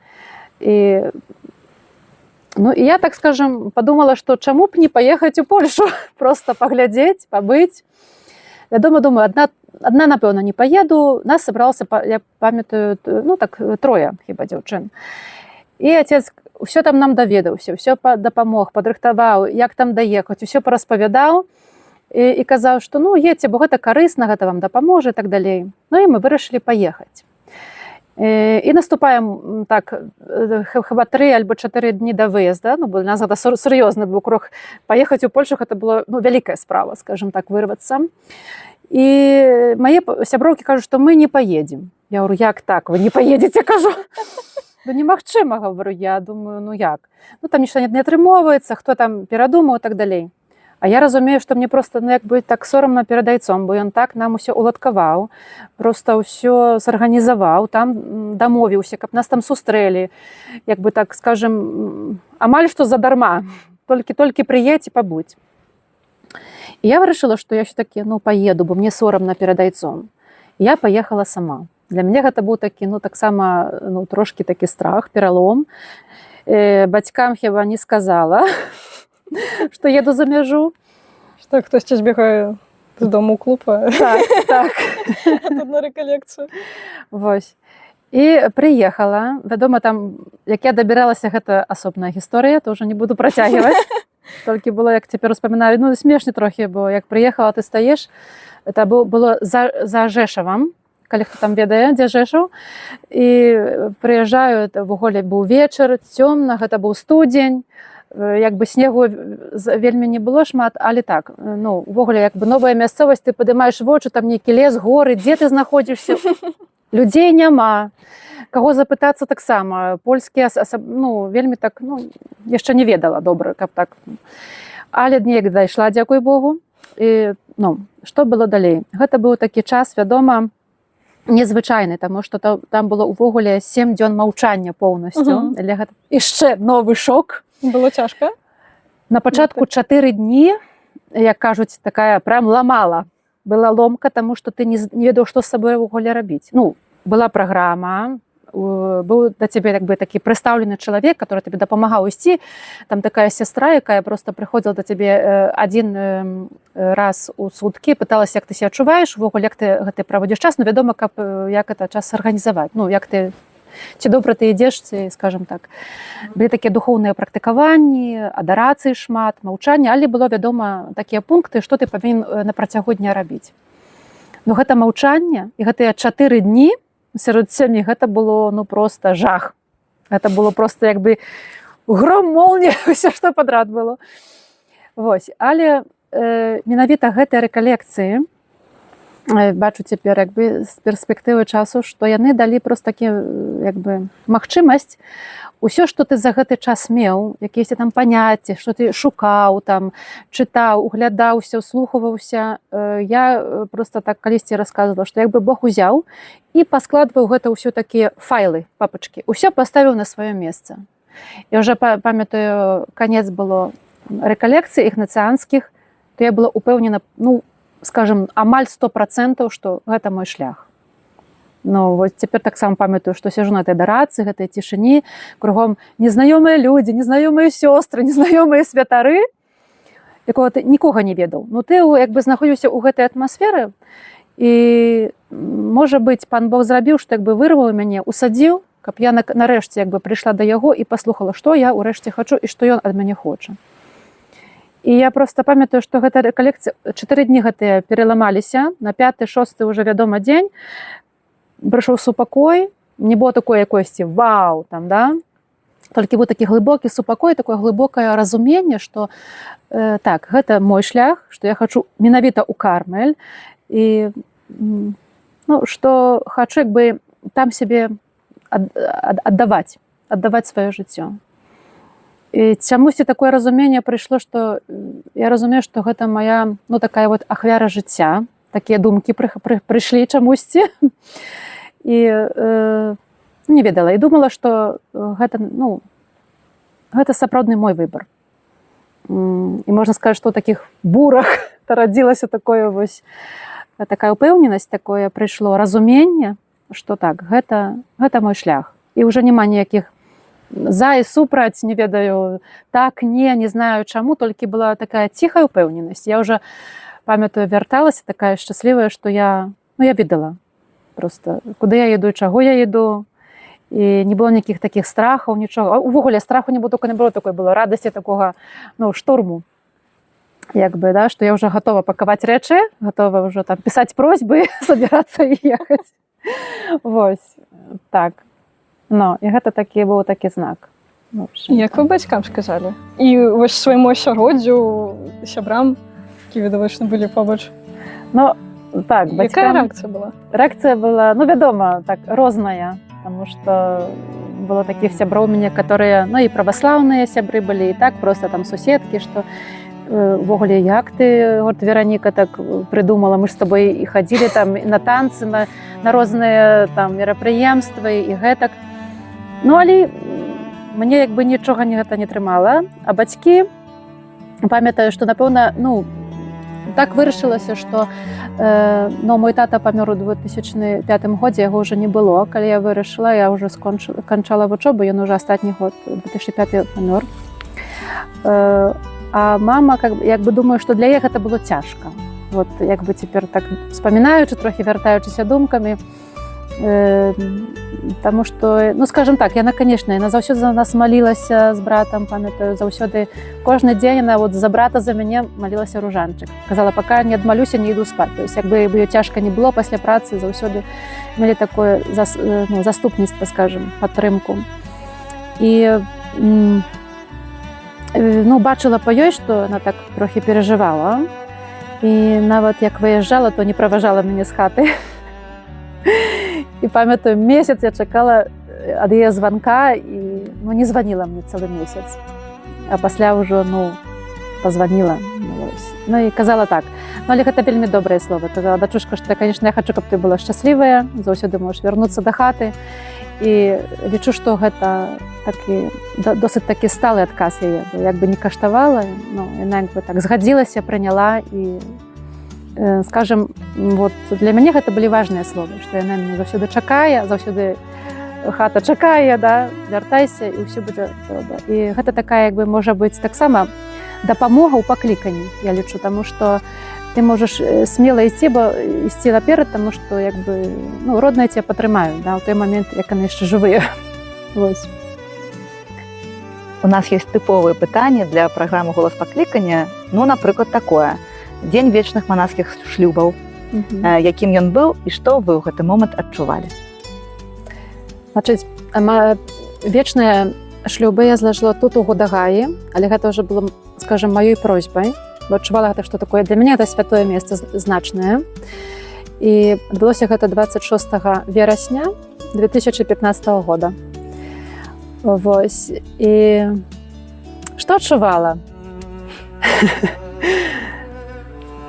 Ну, і я, так скажем, подумала, што чаму б не паехаць у Польшу, просто паглядзець, пабыць. Вядома, думаю, адна, напэўна, не паеду. Нас сабралася, я памятаю, ну, так, 3 хіба дзяўчын. І отец ўсё там нам даведаўся, ўсё дапамог, падрыхтаваў, як там даехаць, усё параспавядаў і казаў, што ну, едзьце, бо гэта карысна, гэта вам дапаможа і так далей. Ну, і мы вырашылі паехаць. І наступаем так, хіба 3 альбо 4 дні да выезда, ну, бо для нас гэта сур'ёзны быў крок. Паехаць у Польшу, гэта было, ну, вялікая справа, скажем так, вырвацца. І мае сяброўкі кажуць, што мы не паедзем. Я говорю, як так, вы не паедзеце, кажу. Да немагчыма, говорю, я думаю, ну як? Ну, там нічога не атрымоўваецца, хто там перадумаў і так далей. А я разумею, што мне просто, ну, як бы так сорамна перад айцом, бо ён так нам усё уладкаваў, просто ўсё зарганізаваў, там дамовіўся, каб нас там сустрэлі, як бы так, скажем, амаль што задарма, толькі прыедзь і пабудзь. І я вырашыла, што я ўсё-такі, ну, паеду, бо мне сорамна перад айцом. І я паехала сама. Для мяне гэта быў такі, ну, таксама, ну, трошкі такі страх, пералом. Бацькам хіба не сказала, што еду за мяжу.
Што хтосьці збегае з дому ў клуб,
Так.
тут на рэкалекцыю.
Вось. І прыехала. Вядома, там, як я дабіралася, гэта асобная гісторыя, то ўжо не буду працягваць. Толькі было, як цяпер успамінаю, ну, смешна трохі, бо як прыехала, ты стаеш, это было за Жэшавам, калі хто там ведае, дзе Жэшаў, і прыязджаю, в Уголе быў вечар, цёмна, гэта быў студзень, як бы снегу вельмі не было шмат, але так, ну, увогуле, як бы новая мясцовасць, ты падымаеш вочы, там нейкі лес, горы, дзе ты знаходзішся, людзей няма, каго запытацца таксама, польскія, ну, вельмі так, ну, яшчэ не ведала добра, каб так. Але неяк дайшла, дзякуй Богу, і, ну, што было далей? Гэта быў такі час, вядома, незвычайны, таму што там было ўвогуле 7 дзён маўчання поўнасцю. Яшчэ новы шок.
Было цяжка?
На пачатку 4 дні, як кажуць, такая прям ламала. Была ломка, таму што ты не ведаў, што з сабой ўвогуле рабіць. Ну, была праграма, быў да цябе як бы такі прыстаўлены чалавек, который табе дапамагаў ісці. Там такая сястра, якая просто прыходзіла да цябе адзін раз у суткі, пыталася, як ты себя адчуваеш, увогуле, як ты гэта праводзіш час, ну, вядома, каб як это час арганізаваць. Ну, як ты, ці добра ты ідзеш, ці, скажем так. Былі такія духоўныя практыкаванні, адарацыі шмат, маўчання, але было, вядома, такія пункты, што ты павінен на працягу дня рабіць. Ну, гэта маўчанне, і гэтыя 4 дні сярод сям'і, гэта было, ну, просто жах. Гэта было просто, як бы, гром, молния, ўсё, што падрад было. Вось, але менавіта гэтыя рэкалекцыі, бачу цяпер, як бы, з перспектывы часу, што яны далі просто такі, як бы, магчымасць усё, што ты за гэты час меў, якіяся там паняцці, што ты шукаў, там, чытаў, углядаўся, услухаваўся, я просто так калісьці расказвала, што як бы Бог узяў і паскладваў гэта ўсё такія файлы, папачкі, усё паставіў на сваё месца. І ўжо памятаю, канец было рэкалекцый ігнацыянскіх, то я была упэўнена, ну, скажем, амаль 100%, што гэта мой шлях. Ну, вот цяпер таксама памятаю, што сяжу на этой адарацыі, гэтай цішыні, кругом незнаёмыя людзі, незнаёмыя сёстры, незнаёмыя святары, якога ты нікога не ведаў. Ну, ты як бы знаходзіўся ў гэтай атмасферы, і, можа быць, пан Бог зрабіў, што як бы вырваў мяне, усадзіў, каб я нарэшце як бы прыйшла да яго і паслухала, што я ўрэшце хачу і што ён ад мяне хоча. І я просто памятаю, што гэта рэкалекцыя 4 дні гэтыя пераламаліся, на 5-6 уже вядома дзень прыйшоў супакой, не было такой якосці вау там, да? Толькі быў такі глыбокі супакой, такое глыбокае разуменне, што так, гэта мой шлях, што я хачу менавіта ў Кармель і ну, што хачу як бы там сябе аддаваць сваё жыццё. І чамусьці такое разуменне прыйшло, што я разумею, што гэта моя ну, такая вот ахвяра жыцця, такія думкі прыйшлі чамусьці. І не ведала, і думала, што гэта, ну, гэта сапраўдны мой выбар. І можна сказаць, што ў такіх бурах нарадзілася такое вось, такая ўпэўненасць, такое прыйшло разуменне, што так, гэта мой шлях. І ўжо няма ніякіх за і супраць, не ведаю, так, не знаю чаму, толькі была такая ціхая ўпэўненасць. Я ўжо, памятаю, вярталася такая шчаслівая, што я ведала просто, куды я іду, чаго я іду, і не было ніякіх такіх страхаў, нічога. Увогуле страху не было, толькі не было такой, было радасці такога, ну, штурму. Як бы, да, што я ўжо гатова пакаваць рэчы, гатова ўжо там пісаць просьбы, забірацца і ехаць. Вось, так. Ну, і гэта быў такі знак.
Як вы бацькам сказалі? І вось свайму асяроддзю, сябрам, які відавочна былі побач?
Ну, так, бацькам...
Якая рэакцыя была?
Рэакцыя была, ну, вядома, так, розная, потому што было такіх сяброў мяне, которые, ну, і праваслаўныя сябры былі, і так, просто там суседкі, што увогуле, як ты, вот, Вераніка, так прыдумала, мы ж з табой і хадзілі там на танцы, на розныя там мерапрыемствы і гэтак. Ну, але мне як бы нічога гэта не трымала, а бацькі, памятаю, што, напэўна, ну, так вырашылася, што ну, мой тата памёр у 2005 годзе, яго ўжо не было. Калі я вырашыла, я ўжо канчала вучобу, ён ўжо астатні год, 2005 памёр. А мама, як бы думаю, што для яе гэта было цяжка. Вот, як бы цяпер так спамінаючы, трохі вяртаючыся думкамі, таму што, ну, скажем так, яна, канешне, яна заўсёды за нас малілася з братам, памятаю, заўсёды кожны дзень яна вот за брата, за мяне малілася ружанчык. Казала, пака не адмалюся, не іду спаць. То есть, як бы ёй цяжка не было пасля працы, заўсёды мелі такое заступніцтва, скажем, падтрымку. І ну, бачыла па ёй, што яна так трохі перажывала. І нават як выязджала, то не праважала мяне з хаты. І памятаю, месяц я чакала ад яе званка, і ну, не званіла мне цэлы месяц. А пасля ўжо, ну, пазваніла. Ну, і казала так. Ну, але гэта вельмі добрае слово. Казала, дачушка, што, конечно, я хачу, каб ты была шчаслівая, заўсёды можаш вярнуцца да хаты. І лічу, што гэта такі, досыць такі сталы адказ яе. Як бы не каштавала, ну, яна як бы так згадзілася, прыняла і скажем, вот для мяне гэта былі важныя словы, што яна мяне заўсёды чакае, заўсёды хата чакае, да, вяртайся, і ўсё будзе добра. І гэта такая, як бы, можа быць, таксама дапамога ў пакліканні, я лічу, таму што ты можаш смела ісці наперад, таму што, як бы, ну, родныя цябе падтрымаюць, да, ў той момент, як яны яшчэ жывыя. Вось.
У нас ёсць тыповыя пытанні для праграмы «Голас паклікання». Ну, напрыклад, такое. Дзень вечных манаскіх шлюбаў, якім ён быў і што вы ў гэты момант адчувалі?
Значыць, вечныя шлюбы я злажыла тут у Гудагаі, але гэта ўжо было, скажем, маёй просьбай, бо адчувала гэта, што такое для мяне, гэта святое месца значнае. І адбылося гэта 26 верасня 2015 года. Вось. І што адчувала?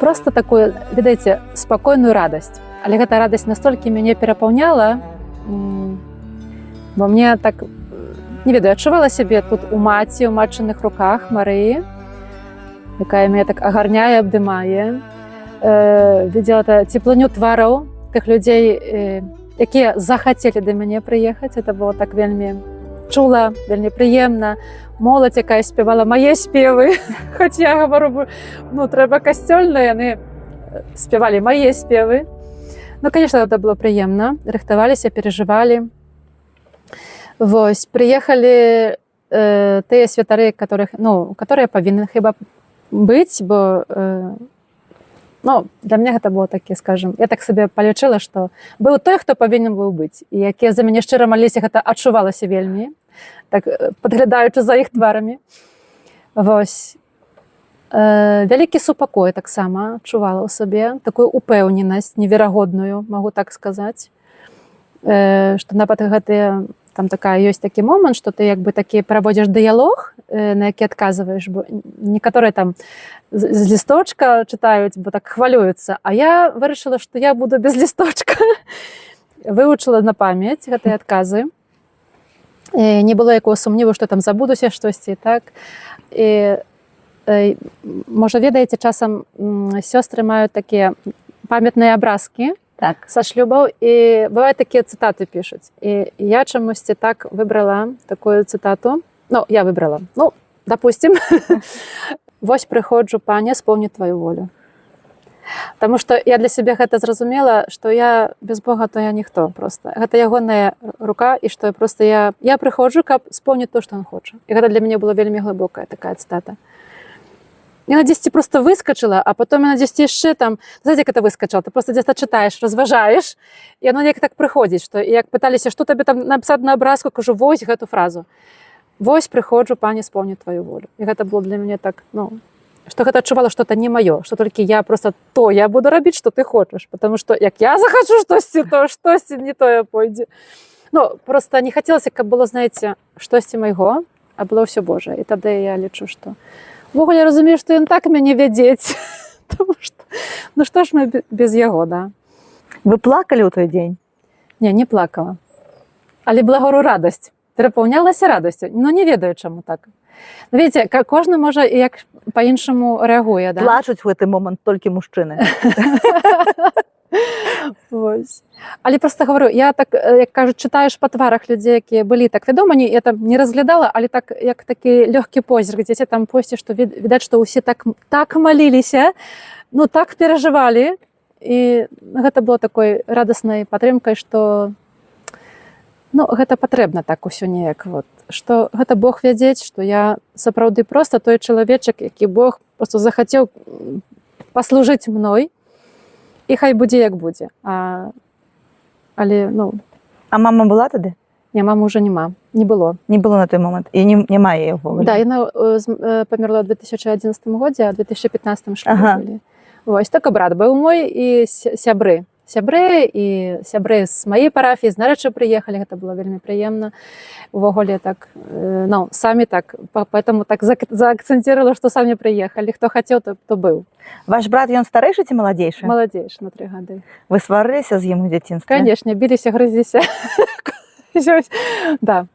Просто такую, ведаеце, спакойную радасць. Але гэта радасць настолькі мяне перапаўняла, бо мне так, не ведаю, адчувала сябе тут у маці, у матчыных руках Марыі, якая мяне так агарняе, абдымае. Видела цеплыню твараў тых людзей, якія захацелі да мяне прыехаць. Это было так вельмі чула, вельмі прыемна. Моладзь, якая спявала мае спевы, хоць я гавару, ну, трэба касцёльна, яны спявалі мае спевы. Ну, конечно, гэта было прыемна, рыхтаваліся, перажывалі. Вось, прыехалі тыя святары, которые павінны хіба быць, бо ну, для мяне гэта было такі, скажем, я так сабе палічыла, што быў той, хто павінен быў быць, і якія за мяне шчыра маліся, гэта адчувалася вельмі, так падглядаючы за іх тварамі. Вось. Вялікі супакой таксама адчувала ў сабе, такую упэўненасць неверагодную, магу так сказаць, што нават гэтыя, там такая ёсць такі момант, што ты як бы такі праводзіш дыялог, на які адказваеш, бо некаторыя там з лісточка чытаюць, бо так хвалююцца, а я вырашыла, што я буду без лісточка. Вывучыла на памяць гэтыя адказы. Не было якого сумніву, што там забудуся штосьці, так. І, можа, ведаеце, часам сёстры маюць такія памятныя абразкі,
Так.
са шлюбаў, і бывае такія цытаты пішуць. І я чамусьці так выбрала такую цытату. Ну, я выбрала. Ну, допустим. «Вось прыходжу, пане, спомні твою волю». Таму што я для сябе гэта зразумела, што я без Бога, то я ніхто просто. Гэта ягоная рука, і што просто я прыходжу, каб спомніць то, што ён хоча. І гэта для мяне была вельмі глыбокая такая цытата. Яна дзесьці просто выскочыла, а потом яна дзесьці яшчэ там, знаете, як это выскочыла, ты просто дзесьці чытаеш, разважаеш, і яно неяк так прыходзіць, што як пыталіся, што табе там напісаць на абразку, кажу, вось гэту фразу. «Вось прыходжу, пане, спомні твою волю». І гэта было для мяне так, ну, што гэта адчувала, што это не маё, што толькі я просто то я буду рабіць, што ты хочаш, потому што як я захачу штосьці, то штосьці не тое пойдзе. Ну, просто не хацелася, каб было, знаеце, штосьці майго, а было ўсё Божае. І тады я лічу, што увогуле я разумею, што ён так мяне вядзець. Тому што, ну што ж мы без яго, да?
Вы плакалі ў той дзень?
Не плакала. Але благору радасць. Перапаўнялася радасцю. Ну, не ведаю, чаму так. Видите, кожны можа як па-іншаму рэагуе, да?
Плачуць у гэты момант толькі мужчыны.
Вось. Але просто говорю, я так, як кажуть, читаєш по тварах людей, які були так відомі, я там не розглядала, але так, як такий легкий позірк, десь там пості, що відать, що усі так молилися, ну так переживали, і гэта было такой радаснай падтрымкай, што ну, гэта патрэбна так усё неяк, вот, што гэта Бог вядзець, што я сапраўды проста той чалавечак, які Бог просто захацеў паслужыць мной, і хай будзе як будзе. Але, ну...
А мама была тады?
Не, мамы ўжо няма. Не было.
Не было на той момант. І няма яе ўвогуле.
Да, яна памерла ў 2011 годзе, а ў 2015 шлюб былі. Вось, так брат быў мой і сябры. Сябры з маёй парафіі, з нарэчы прыехалі, гэта было вельмі прыемна. Увогуле так, ну, самі так, поэтому так заакцэнтировала, што самі прыехалі. Хто хацеў, то быў.
Ваш брат, ён старэйшы ці маладзейшы?
Маладзейшы, на 3 гады.
Вы сварыліся з ім у дзяцінстве?
Конечно, біліся, грызліся. Да.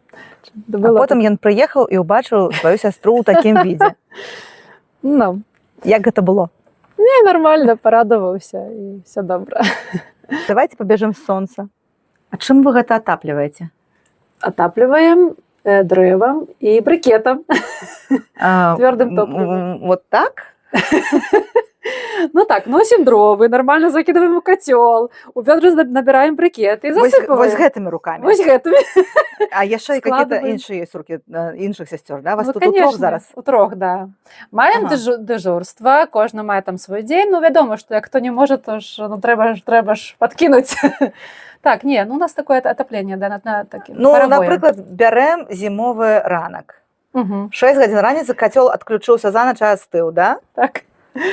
А потым ён прыехаў і ўбачыў сваю сястру ў такім відзе.
Ну.
Як гэта было?
Не, нормально, порадовался, и все добро.
Давайте побежим с солнца. А чым вы гэта атапліваеце?
Отапливаем древом и брикетом. Твердым топливом.
Вот так?
Ну так, носим дровы, нормально закидываем в котел, у ведра набираем брикеты и засыпываем.
Вось гэтымі руками?
Вось гэтымі.
А яшчэ і какие-то іншыя ёсць рукі іншых сясцёр, да? Вас
Ну,
тут
конечно,
утрох зараз?
Утрох, да. Маем дежурство, кожны мае там свой дзень, ну, вядома, што як хто не можа, то ж, ну, трэба ж подкинуть. Так, не, ну, у нас такое отопление, да, на такі.
Ну, напрыклад, бярем зімовы ранак. 6 гадзін раніцы кацёл адключыўся за ноч, астыў, да?
Так.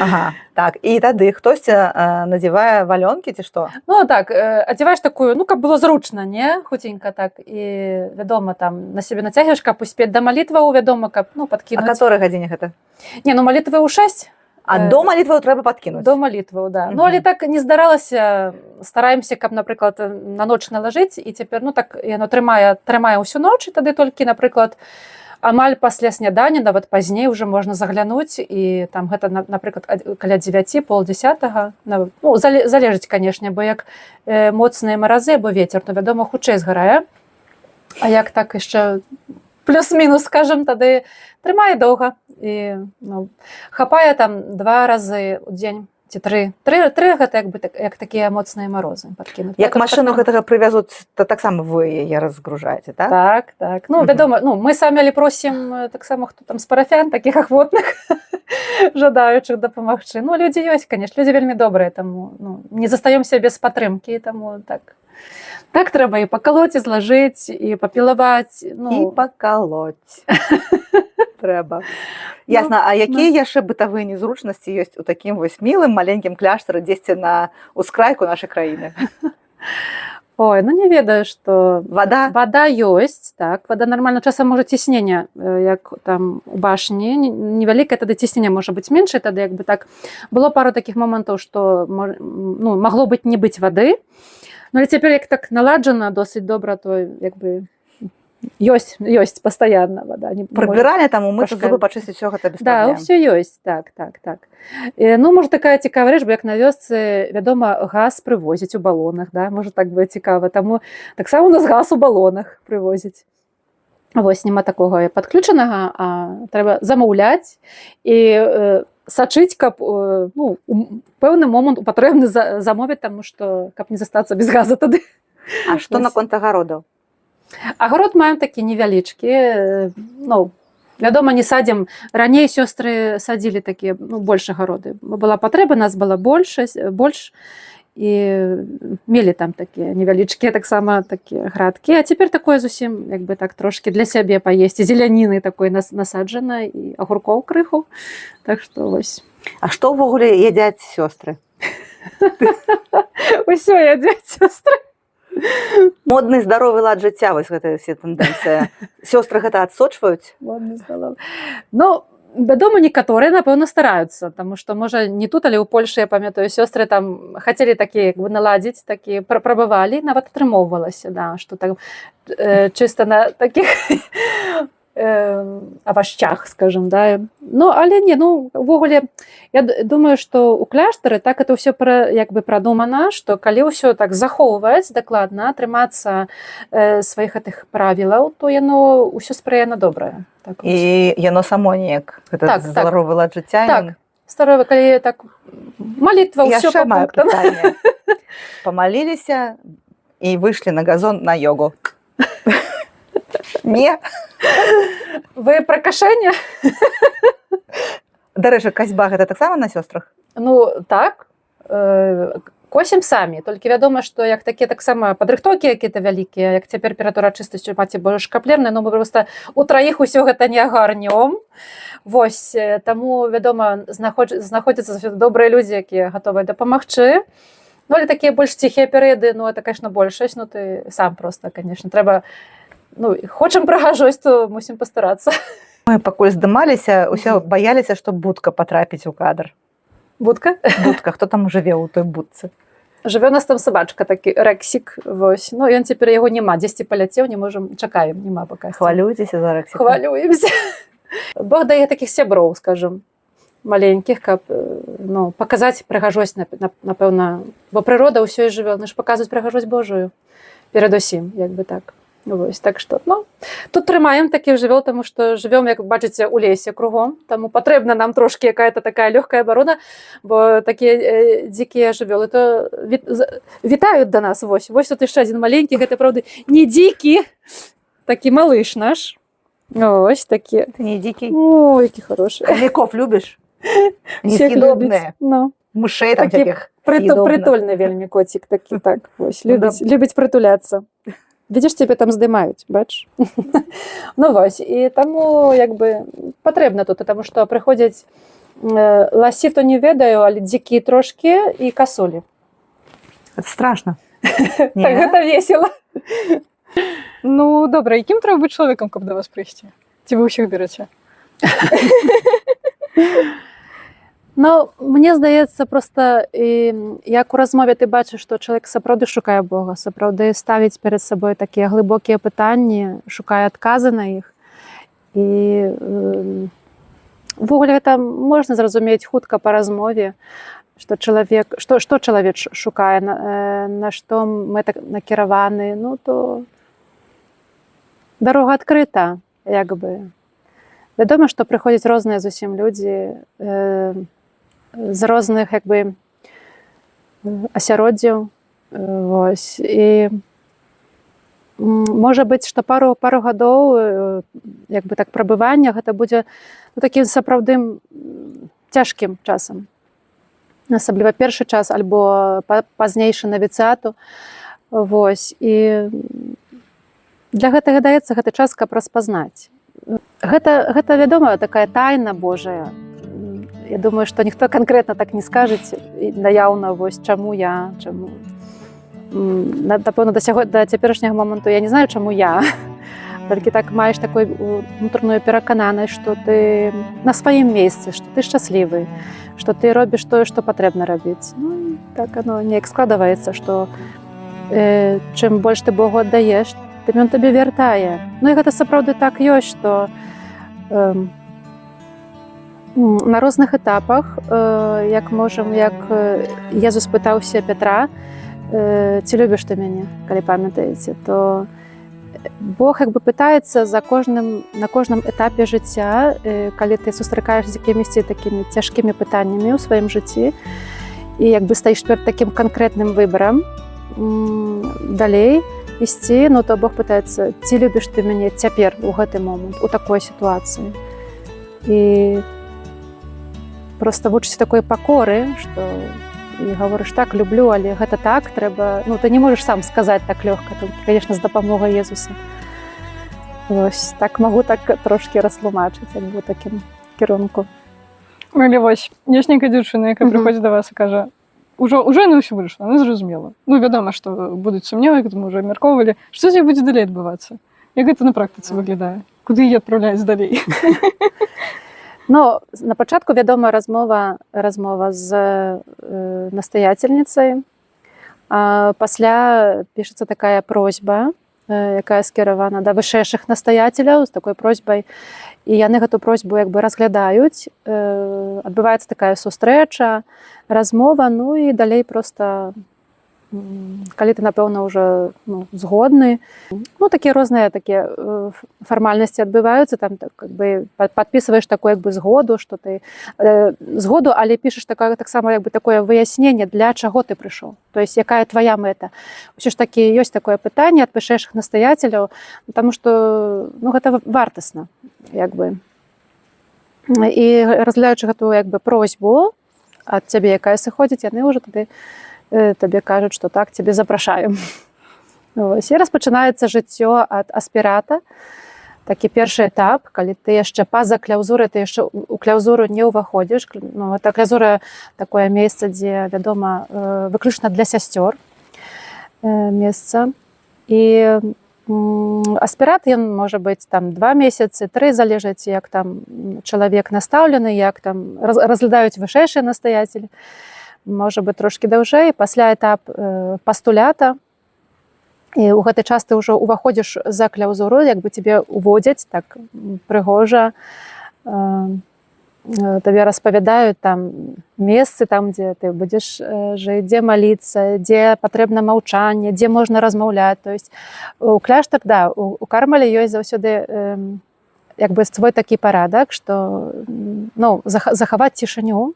Ага, так. І тады хтосьці надзявае валёнкі ці што?
Ну так, адзяваеш такую, ну каб было зручна, не? Хуценька так. І вядома, там на сябе нацягваеш, каб успець да малітваў, вядома, каб ну падкінуць.
А каторай гадзіне гэта?
Не, ну малітвы ў 6.
А до малітваў трэба падкінуць?
До малітваў, да. Ну але так не здаралася, стараемся, каб, напрыклад, на ноч налажыць, і цяпер, ну так, яно трымае ўсю ноч, і тады толькі, напрыклад, амаль пасля снядання, нават пазней уже можна заглянуць, і там гэта, напрыклад, каля 9, паўдзесятага, ну, залежыць, канешне, бо як моцныя маразы, або вецер, то, вядома, хутчэй згарае. А як так яшчэ плюс-мінус, скажам, тады трымае доўга. І ну, хапае там 2 разы ў дзень, ці 3. 3 гэта як бы як такія моцныя марозы падкінуць.
Як машыну гэтага прывязуць, то таксама вы яе разгружаеце, так?
Так. Ну, вядома, мы самі але просім таксама, хто там з парафян, такіх ахвотных, жадаючых дапамагчы. Ну, людзі ёсць, канешне, людзі вельмі добрыя, таму не застаёмся без падтрымкі, таму так трэба і пакалоць, і злажыць, і папілаваць.
І пакалоць. Трэба. Ясна, а якія яшчэ бытавыя незручнасці ёсць у такім вось мілым маленькім кляштары дзесьці на ускрайку нашай краіны?
Ой, не ведаю, што
Вада
ёсць, так, вада нармальна, часам можа цяснення, як там у башні, невялікае, тады цяснення можа быць меншае, тады як бы так. Было пару такіх момантаў, што магло быць не быць вады, але цяпер як так наладжана досыць добра, то як бы ёсць пастаянна вада.
Прыбіральня там умыць, зубы пачысціць, усё гэта без праблем.
Да, ўсё ёсць, так. Можа такая цікавая рэч, бо як на вёсцы, вядома, газ прывозяць у балонах, да? Можа так быць цікава, таму таксама у нас газ у балонах прывозяць. Вось, няма такога падключанага, а трэба замаўляць і сачыць, каб у пэўны момант патрэбны замовіць, таму што каб не застацца без газа тады.
А што наконт агародаў?
Агарод маем такі невялічкі, вядома, не садзім. Раней сёстры садзілі такія больш агароды. Была патрэба, нас была больш, і мелі там такія невялічкія таксама такія градкі. А цяпер такое зусім як бы так трошкі для сябе паесці. Зеляніны такой насаджана і агуркоў крыху. Так што вось.
А што ўвогуле ядзяць сёстры?
Усё ядзяць сёстры.
Модны здаровы лад жыцця, вось гэта все тэндэнцыя. Сёстры гэта адсочваюць?
Модны здаровы. Вядома, некаторыя, напэўна, стараюцца, таму што, можа, не тут, але ў Польшы, я памятаю, сёстры там хацелі такі, як бы наладзіць, такі прабавалі, нават атрымоўвалася, да, што так чыста на такіх авашчах, скажем, да. Але не, увогуле, я думаю, што ў кляштары так это ўсё як бы прадумана, што калі ўсё так захоўваць дакладна, трымацца сваіх гэтых правілаў, то яно ўсё спрыяе на добрае.
І яно само неяк, гэта здаровы лад жыцця.
Так, здаровы, калі так малітва ўсё па пунктам.
Памаліліся і выйшлі на газон на йогу. Не.
Вы пра кашэнне?
Дарэчы, касьба гэта таксама на сёстрах?
Так. Косім самі. Толькі вядома, што як такія таксама падрыхтоўкі якія-то вялікія, як цяпер пературачыстасцю маці больш каплерная, мы проста у траіх усё гэта не агарнём. Вось, таму, вядома, знаходзяцца добрыя людзі, якія гатовыя дапамагчы. Але такія больш ціхія перыяды, это, конечно, большасць, ты сам проста, конечно, трэба хочам прыгажосць, то мусім пастарацца.
Мы пакуль здымаліся, ўсё баяліся, што будка патрапіць у кадр.
Будка?
Будка, хто там жыве ў той будцы?
Жыве у нас там сабачка, такі рэксік, вось. Ён цяпер яго няма, дзесьці паляцеў, не можам, чакаем, няма пака.
Хвалюйцеся за рэксік?
Хвалюемся. Бог дае такіх сяброў, скажам, маленькіх, каб паказаць прыгажосць, напэўна, бо прырода ўсё і жыве, ж паказваць прыгажосць Божую перадусім, як бы так. Вось, так што, тут трымаем такіх жывёл, таму што жывём, як вбачыце, у лесе кругом, таму патрэбна нам трошкі якая-то такая лёгкая абарона, бо такія дзікія жывёлы то вітаюць да нас, вось тут яшчэ адзін маленькі, гэта, праўда, не дзікі, такі малыш наш, ось такі.
Ты не дзікі?
О, які хорошы.
Хомяков любіш? Несъедобныя. Мышэй там такіх съедобных.
Прытульны вельмі коцік такі, так, вось, любіць прытуляцца. Видишь, тебе там здымаюць, бач? Вось, і таму, як бы, патрэбна тут, таму што прыходзяць ласі, то не ведаю, але дзікія трошкі і касулі.
Это страшно.
Так, гэта весела.
Добра, якім трэба быць чалавекам, каб да вас прыйсці? Ці вы ўсіх бераце?
Мне здаецца, проста, як у размове ты бачыш, што чалавек сапраўды шукае Бога, сапраўды ставіць перад сабой такія глыбокія пытанні, шукае адказы на іх. І увогуле гэта можна зразумець хутка па размове, што чалавек шукае, на што мы так накіраваны, то дарога адкрыта, як бы. Вядома, што прыходзяць розныя зусім людзі, з розных, як бы, асяроддзю. Вось. І можа быць, што пару гадоў як бы так прабывання гэта будзе такім сапраўдным цяжкім часам. Асабліва першы час альбо пазнейшы навіцату. Вось. І для гэтага даецца гэты час, каб распазнаць. Гэта вядома, такая тайна Божая. Я думаю, што ніхто канкрэтна так не скажыць наяўна, вось чаму я, чаму. Напэўна, да цяперашняга моманту я не знаю, чаму я. Толькі так маеш такую унутраную перакананасць, што ты на сваім месцы, што ты шчаслівы, што ты робіш тое, што патрэбна рабіць. Ну, так оно неяк складваецца, што чым больш ты Богу аддаеш, тым ён табе вяртае. Ну і гэта сапраўды так ёсць, што на розных этапах, як Езус пытаўся Пятра, ці любіш ты мяне, калі памятаеце, то Бог як бы пытаецца на кожным этапе жыцця, калі ты сустракаеш з якімісьці такімі цяжкімі пытаннямі ў сваім жыцці і як бы стаіш перад такім канкрэтным выбарам далей ісці, ну то Бог пытаецца, ці любіш ты мяне цяпер у гэты момант, у такой сітуацыі. І проста вучыся такой пакоры, што і гаворыш так, люблю, але гэта так, трэба, ну ты не можаш сам сказаць так лёгка, толькі, конечно, з дапамогай Езуса. Вось, так магу так трошкі растлумачыць, як бы такім кірунку.
Але вось, ёсць нейкая дзяўчына, якая прыходзіць да вас і кажа, ужо яна ўсё вырашыла, она зразумела. Ну, вядома, што будуць сумневы, як мы ўжо абмяркоўвалі. Што з ёй будзе далей адбывацца? Як гэта на практыцы выглядае? Куды яе адпраўляюць далей?
Ну, на пачатку, вядома, размова з настаяцельніцай. Пасля пішацца такая просьба, якая скіравана да вышэйшых настаяцеляў з такой просьбай. І яны гэту просьбу як бы разглядаюць. Адбываецца такая сустрэча, размова, ну і далей проста, калі ты, напэўна, ўжо згодны. Ну, такія розныя такія фармальнасці адбываюцца, там как бы падпісваеш такую як бы згоду, што ты згоду, але пішаш таксама як бы такое выясненне, для чаго ты прыйшоў. То есть, якая твая мэта. Усё ж такі ёсць такое пытанне ад вышэйшых настаяцеляў, таму што гэта вартасна, як бы. І разглядаючы гэту як бы просьбу ад цябе, якая сыходзіць, яны ўжо тады табе кажуць, што так, цябе запрашаем. Ось. І распачынаецца жыццё ад аспірата. Такі першы этап, калі ты яшчэ па-за кляўзурай, ты яшчэ у кляўзуру не ўваходзіш. Ну, гэта кляўзура такое месца, дзе, вядома, выключна для сясцёр месца. І аспірат, ён можа быць там 2 месяцы, 3, залежаць, як там чалавек настаўлены, як там разглядаюць вышэйшыя настаяцелі. Можа быць трошкі даўжэй, пасля этап пастулята. І ў гэты час ты ўжо ўваходзіш за кляўзуру, як бы тебе уводзяць так прыгожа. Табе распавядаюць там месцы, там, дзе ты будзеш жыць, дзе маліцца, дзе патрэбна маўчанне, дзе можна размаўляць. То есть у кляштар, да, у Кармелі ёсць заўсёды як бы свой такі парадак, што захаваць цішыню.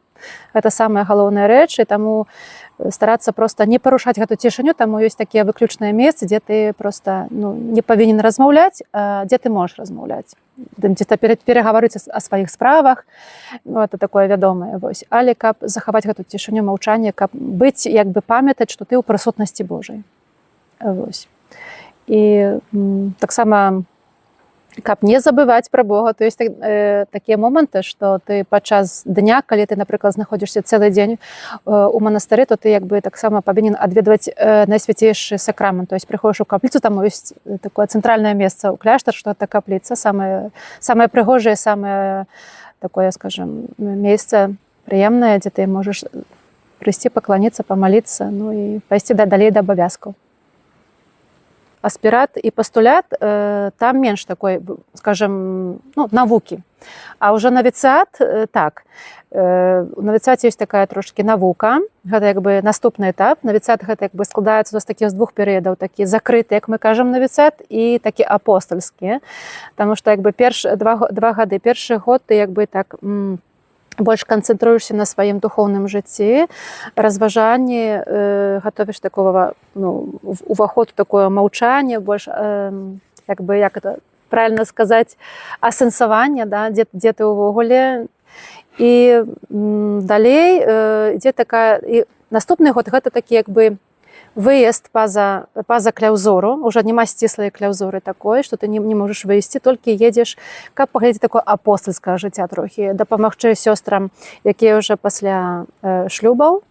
Гэта самая галоўная рэч, і таму старацца проста не парушаць гэту цішыню, таму ёсць такія выключныя месцы, дзе ты проста не павінен размаўляць, а дзе ты можаш размаўляць. Дзе ты перагаварыць о сваіх справах, это такое вядомае. Але каб захаваць гэту цішыню, маўчанне, каб быць, як бы памятаць, што ты ў прысутнасці Божай. І таксама каб не забываць пра Бога, то ёсць такія моманты, што ты падчас дня, калі ты, напрыклад, знаходзішся цэлы дзень у манастыры, то ты як бы таксама павінен адведваць найсвяцейшы сакрамент. То есть прыходзіш у капліцу, там ёсць такое цэнтральнае месца ў кляштар, што гэта капліца, самае прыгожае, самае такое, скажем, месца прыемнае, дзе ты можаш прыйсці, пакланіцца, памаліцца, ну і пайсці далей да абавязкаў. Аспірат і пастулят, там менш такой, скажем, навукі. А ўжо навіцат, так, у навіцаце ёсць такая трошкі навука, гэта як бы наступны этап. Навіцат гэта як бы складаецца з такіх 2 перыядаў, такі закрыты, як мы кажам, навіцат, і такі апостальскі. Таму што як бы 2 гады, першы год ты як бы так больш канцэнтруешся на сваім духоўным жыцці, разважанні, гатовіш такого, ну, уваход у такое маўчанне, больш, як бы, як это правильно сказаць, асэнсаванне, да, дзе ты ўвогуле. І далей ідзе такая, і наступны год гэта такі, як бы, выезд па-за кляўзору, уже няма сціслай кляўзоры такой, што ты не можаш выйсці, толькі едзеш, каб паглядзець такое апостальскае жыцця трохі, дапамагчы сёстрам, якія ўжо пасля шлюбаў,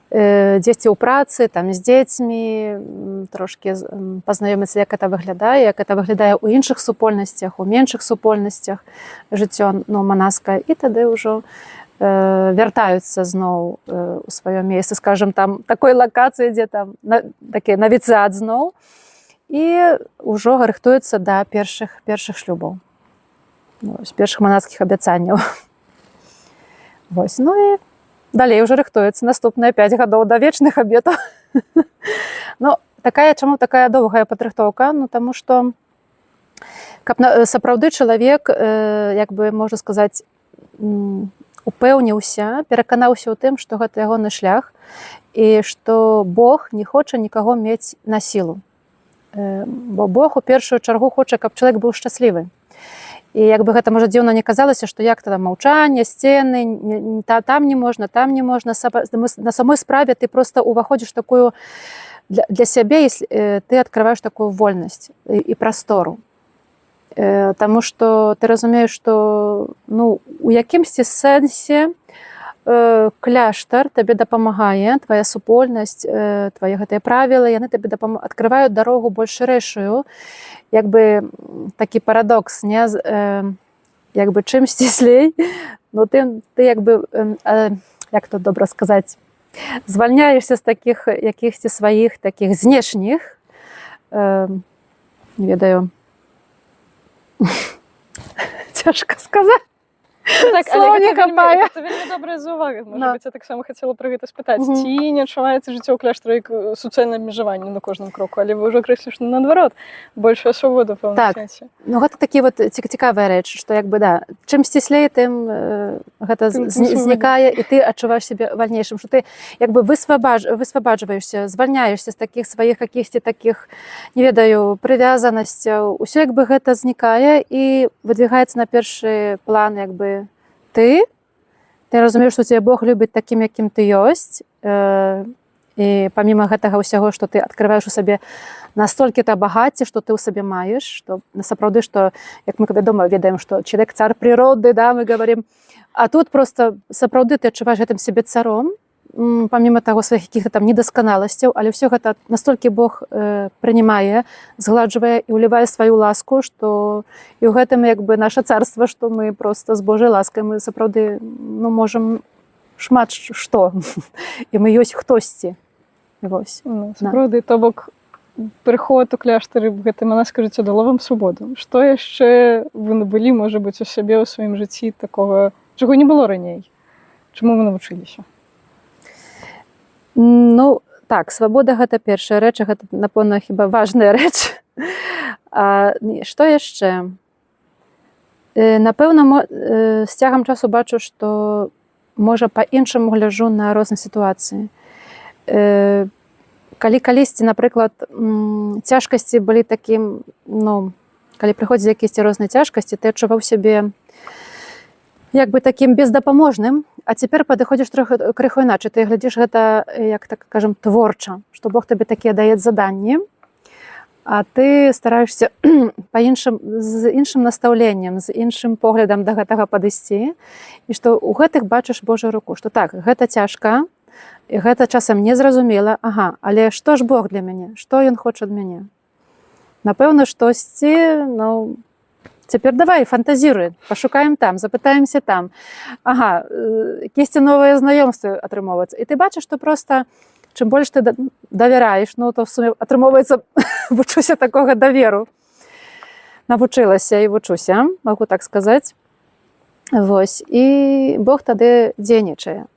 дзесьці ў працы, там з дзецьмі, трошкі пазнаёміцца, як это выглядае ў іншых супольнасцях, у меншых супольнасцях жыццё, ну, манаскае, і тады ўжо вяртаюцца зноў у сваё месца, скажем, там такой лакацыі, дзе там такі навіцыят зноў, і ўжо рыхтуюцца да першых шлюбаў, з першых манаскіх абяцанняў. Вось, ну і далей уже рыхтуецца наступныя 5 гадоў да вечных абетаў. Ну, чаму такая доўгая падрыхтоўка? Ну, таму што каб сапраўды чалавек, як бы можна сказаць, упэўніўся, пераканаўся ў тым, што гэта ягоны шлях, і што Бог не хоча нікаго мець на сілу. Бо Бог у першую чаргу хоча, каб чалавек быў шчаслівы. І як бы гэта, можа, дзіўна не казалася, што як там маўчанне, сцены, там не можна, на самой справе ты проста уваходзіш такую для сябе, ты адкрываеш такую вольнасць і прастору. Таму што ты разумееш, што, ну, у якімсьці сэнсе кляштар табе дапамагае, твая супольнасць, твае гэтыя правілы, яны табе адкрываюць дарогу больш шырэйшую, як бы такі парадокс, не, як бы чым сціслей, ну ты як бы, як тут добра сказаць, звальняешся з такіх якіхсьці сваіх такіх знешніх, не ведаю, цяжка сказаць.
Так,
слова не хапае.
Гэта вельмі добрая заўвага. Можа быць, я таксама хацела пра гэта спытаць. Ці не адчуваецца жыццё ў кляштары як суцэльнае абмежаванне на кожным кроку, але вы ўжо акрэсліш наадварот, большая свабода, пэўна,
так.
сэнсе.
Ну, гэта такі вот цікавая рэч, што як бы, да, чым сціслей, тым гэта знікае, і ты адчуваеш сябе вальнейшым, што ты як бы высвабаджваешся, звальняешся з такіх сваіх какіх-ці такіх, не ведаю, прывязанасцяў. Усё як бы гэта знікае і выдвигаецца на першы план, як бы, ты разумееш, што цябе Бог любіць такім, якім ты ёсць, і паміма гэтага ўсяго, што ты адкрываеш у сабе настолькі-то багацце, што ты ў сабе маеш, што сапраўды, што, як мы вядома ведаем, што чалавек цар прыроды, да, мы говорим, а тут просто сапраўды ты адчуваеш гэтым сябе царом, паміма таго сваіх каких-то там недасканаласцяў, але ўсё гэта настолькі Бог прынимае, згладжвае і ўлівае сваю ласку, што і ў гэтым як бы наша царства, што мы просто з Божай ласкай мы сапраўды, ну, можам шмат што, і мы ёсць хтосьці. Вось.
Сапраўды, то бок прыход у кляштары, гэта манаскае жыццё дало вам свабоду. Што яшчэ вы набылі, можа быць, у сябе ў сваім жыцці такога, чаго не было раней? Чаму вы навучыліся?
Ну, так, свабода гэта першая рэч, гэта, напэўна, хіба важная рэч. Што яшчэ? Напэўна, з цягам часу бачу, што можа па-іншаму гляджу на розныя сітуацыі. Калі калісьці, напрыклад, цяжкасці былі такім, ну, калі прыходзяць якісь розныя цяжкасці, ты адчуваў сябе як бы такім бездапаможным, а цяпер падыходзіш трохі крыху іначай. Ты глядзіш гэта, як так кажам, творча, што Бог табе такія дае заданні, а ты стараешся з іншым настаўленнем, з іншым поглядам да гэтага падысці, і што ў гэтых бачыш Божую руку, што так, гэта цяжка, і гэта часам незразумела, ага, але што ж Бог для мяне? Што ён хоча ад мяне? Напэўна, штосьці, ну, цяпер давай, фантазіруй, пашукаем там, запытаемся там. Ага, якісь новыя знаёмствы атрымоўваюцца. І ты бачыш, што проста, чым больш ты давяраеш, ну, то в суме атрымоўваецца, вучуся такога даверу. Навучылася і вучуся, магу так сказаць. Вось, і Бог тады дзейнічае.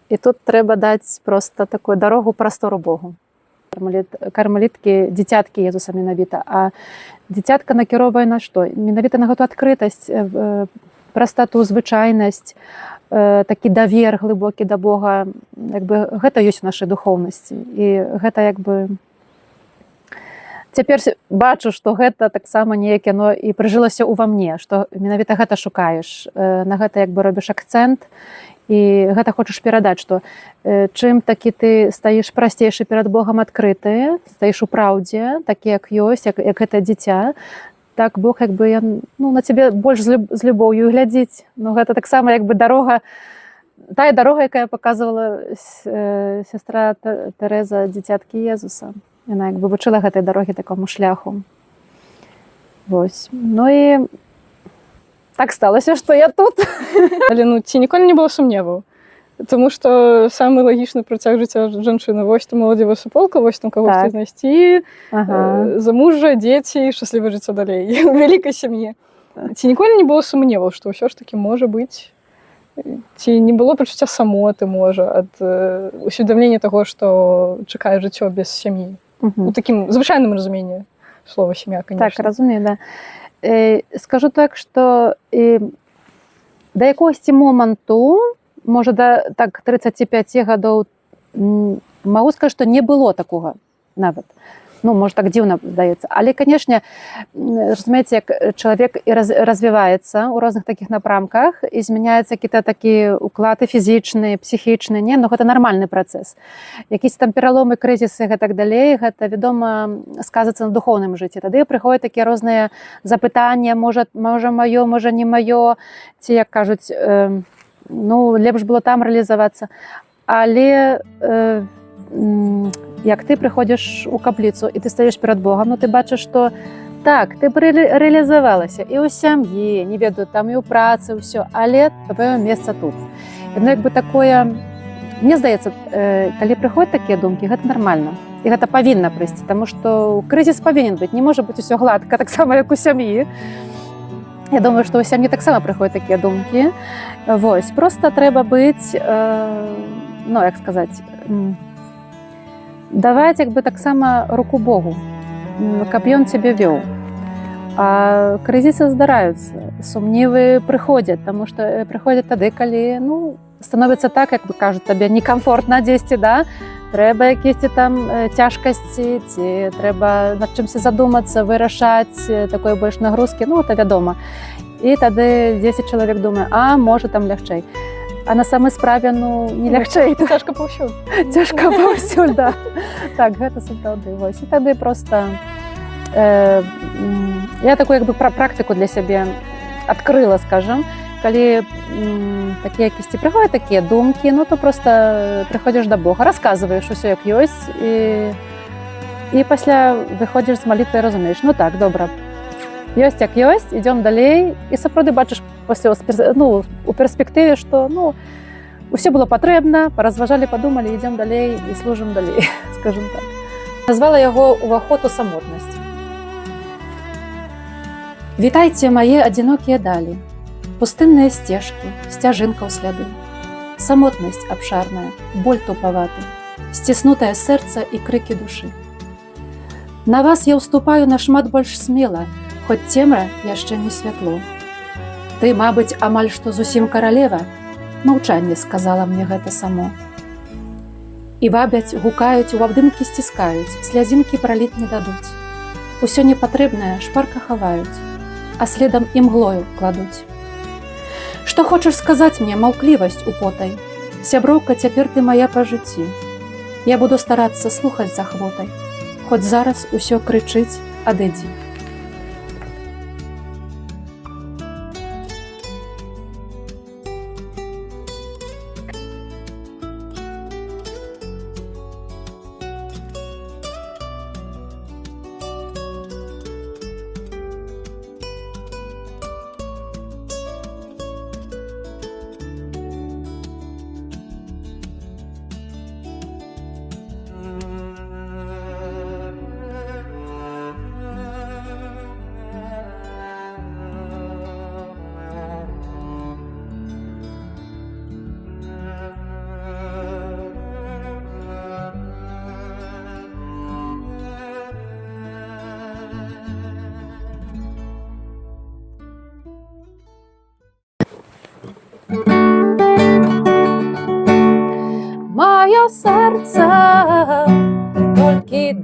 І тут трэба даць проста такую дарогу, прастору Богу. Кармеліткі, дзіцяткі Езуса менавіта, а дзіцятка накіроўвае на што? Менавіта на гэту адкрытасць, прастату, звычайнасць, такі давер глыбокі да Бога, як бы гэта ёсць у нашай духоўнасці. І гэта як бы цяпер бачу, што гэта таксама неяк яно і прыжылася ўва мне, што менавіта гэта шукаеш, на гэта як бы робіш акцэнт і гэта хочаш перадаць, што чым такі ты стаіш прасцейшы перад Богам адкрыты, стаіш у праўдзе, такі як ёсць, як гэта дзіця, так Бог як бы на цябе больш з любоўю глядзіць. Ну гэта таксама як бы дарога, тая дарога, якая паказвала сястра Тэрэза дзіцяткі Езуса. Яна як бы вучыла гэтай дарогі такому шляху. Вось. Ну і так сталася, што я тут.
Але ці ніколі не было сумневаў. Тому што самы лагічны працяг жыцця жанчыны, вось там маладзевая суполка, вось там кагосьці знайсці, замужжа, дзеці, шчаслівае жыццё далей, у вялікай сям'і. Ці ніколі не было сумневаў, што ўсё ж такі можа быць, ці не было пачуцця самоты, можа, ад усведамлення таго, што чакае жыццё без сям'і. У такім звычайным разуменні слова сям'я, конечно.
Так, разумею, да. Скажу так, што да якогосьці моманту, можа, да так 35 гадоў, магу сказаць, што не было такога нават. Ну, можа, так дзіўна здаецца. Але, канешне, разумееце, як чалавек і развіваецца ў розных такіх напрамках, і змяняецца які-то такі уклад і фізічны, псіхічны, не? Ну, гэта нармальны працэс. Якісь там пераломы, крызісы, гэтак далей, гэта, вядома, сказацца на духоўным жыцці. Тады прыходзяць такія розныя запытанні, можа маё, можа не маё, ці, як кажуць, лепш было там рэалізавацца. Але як ты прыходзіш у капліцу і ты стаеш перад Богам, ты бачыш, што так, ты б рэалізавалася і ў сям'і, не ведаю, там і ў працы, ўсё, але твоё месца тут. Яно як бы такое, мне здаецца, калі прыходзяць такія думкі, гэта нармальна. І гэта павінна прыйсці, таму што крызіс павінен быць, не можа быць усё гладка, таксама як у сям'і. Я думаю, што ў сям'і таксама прыходзяць такія думкі. Вось, проста трэба быць, як сказаць, даваць як бы таксама руку Богу, каб ён цябе вёў. А крызісы здараюцца, сумневы прыходзяць, таму што прыходзяць тады, калі, становіцца так, як бы кажуць, табе некамфортна дзесьці, да? Трэба якісьці там цяжкасці, ці трэба над чымсьці задумацца, вырашаць такой больш нагрузкі, это вядома. І тады 10 чалавек думае, можа там лягчэй. А на самай справе, не лягчэй.
Цяжка паўсюль.
Цяжка паўсюль, да. Так, гэта сапраўды. Вось. І тады проста я такую як бы практыку для сябе адкрыла, скажам. Калі такія якісьці прыходзяць такія думкі, то проста прыходзіш да Бога, расказваеш усё як ёсць і пасля выходзіш з малітвы і разумееш, так, добра, ёсць як ёсць, ідём далей, і сапраўды бачыш пасля у перспектыве, што усё было патрэбна, паразважалі, падумалі, ідём далей і служым далей, скажем так. Назвала яго «Уваход у самотнасць». Вітайце мае адзінокія далі, пустынныя сцежкі, сцяжынкаў сляды, самотнасць абшарная, боль тупаваты, сціснутае сэрца і крыкі душы. На вас я ўступаю нашмат больш смела, хоць цемра яшчэ не святло. Ты, мабыць, амаль што зусім каралева, маўчанне сказала мне гэта само. І вабяць, гукаюць, у абдымкі сціскаюць, слязінкі праліць не дадуць. Усё непатрэбнае шпарка хаваюць, а следам імглою кладуць. Што хочаш сказаць мне, маўклівасць употай? Сяброўка, цяпер ты мая па жыцці. Я буду старацца слухаць з ахвотай, хоць зараз усё крычыць, адыдзі.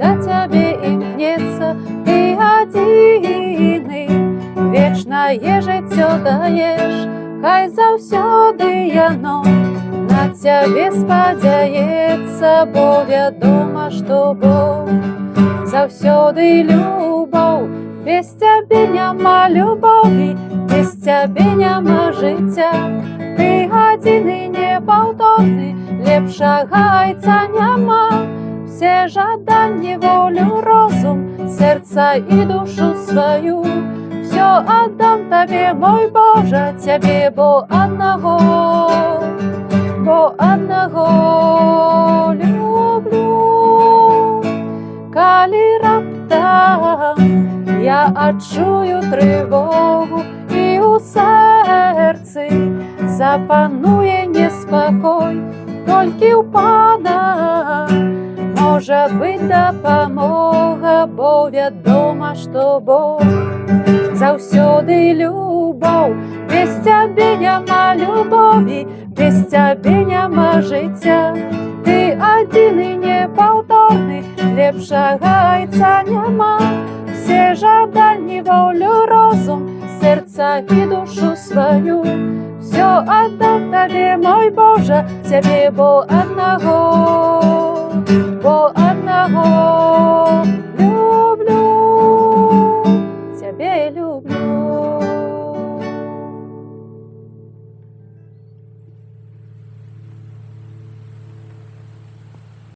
да цябе імкнецца, ты адзіны, вечнае жыццё даеш, хай заўсёды яно на цябе спадзяецца, бо вядома, што Бог заўсёды любоў, без цябе няма любові, без цябе няма жыцця, ты адзіны непаўторны, лепшага айца няма, все жаданні, волю, розум, сэрца і душу сваю, всё аддам табе, мой Божа, цябе, бо аднаго люблю. Калі раптам я адчую трывогу і ў сэрцы запануе неспакой, толькі ў Пана можа быць дапамога, бо вядома, што Бог заўсёды любоў, без цябе няма любові, без цябе няма жыцця, ты адзіны непаўторны, лепшага айца няма, все жаданні, волю, розум, сэрца і душу сваю, всё аддам табе, мой Божа, цябе, бо аднаго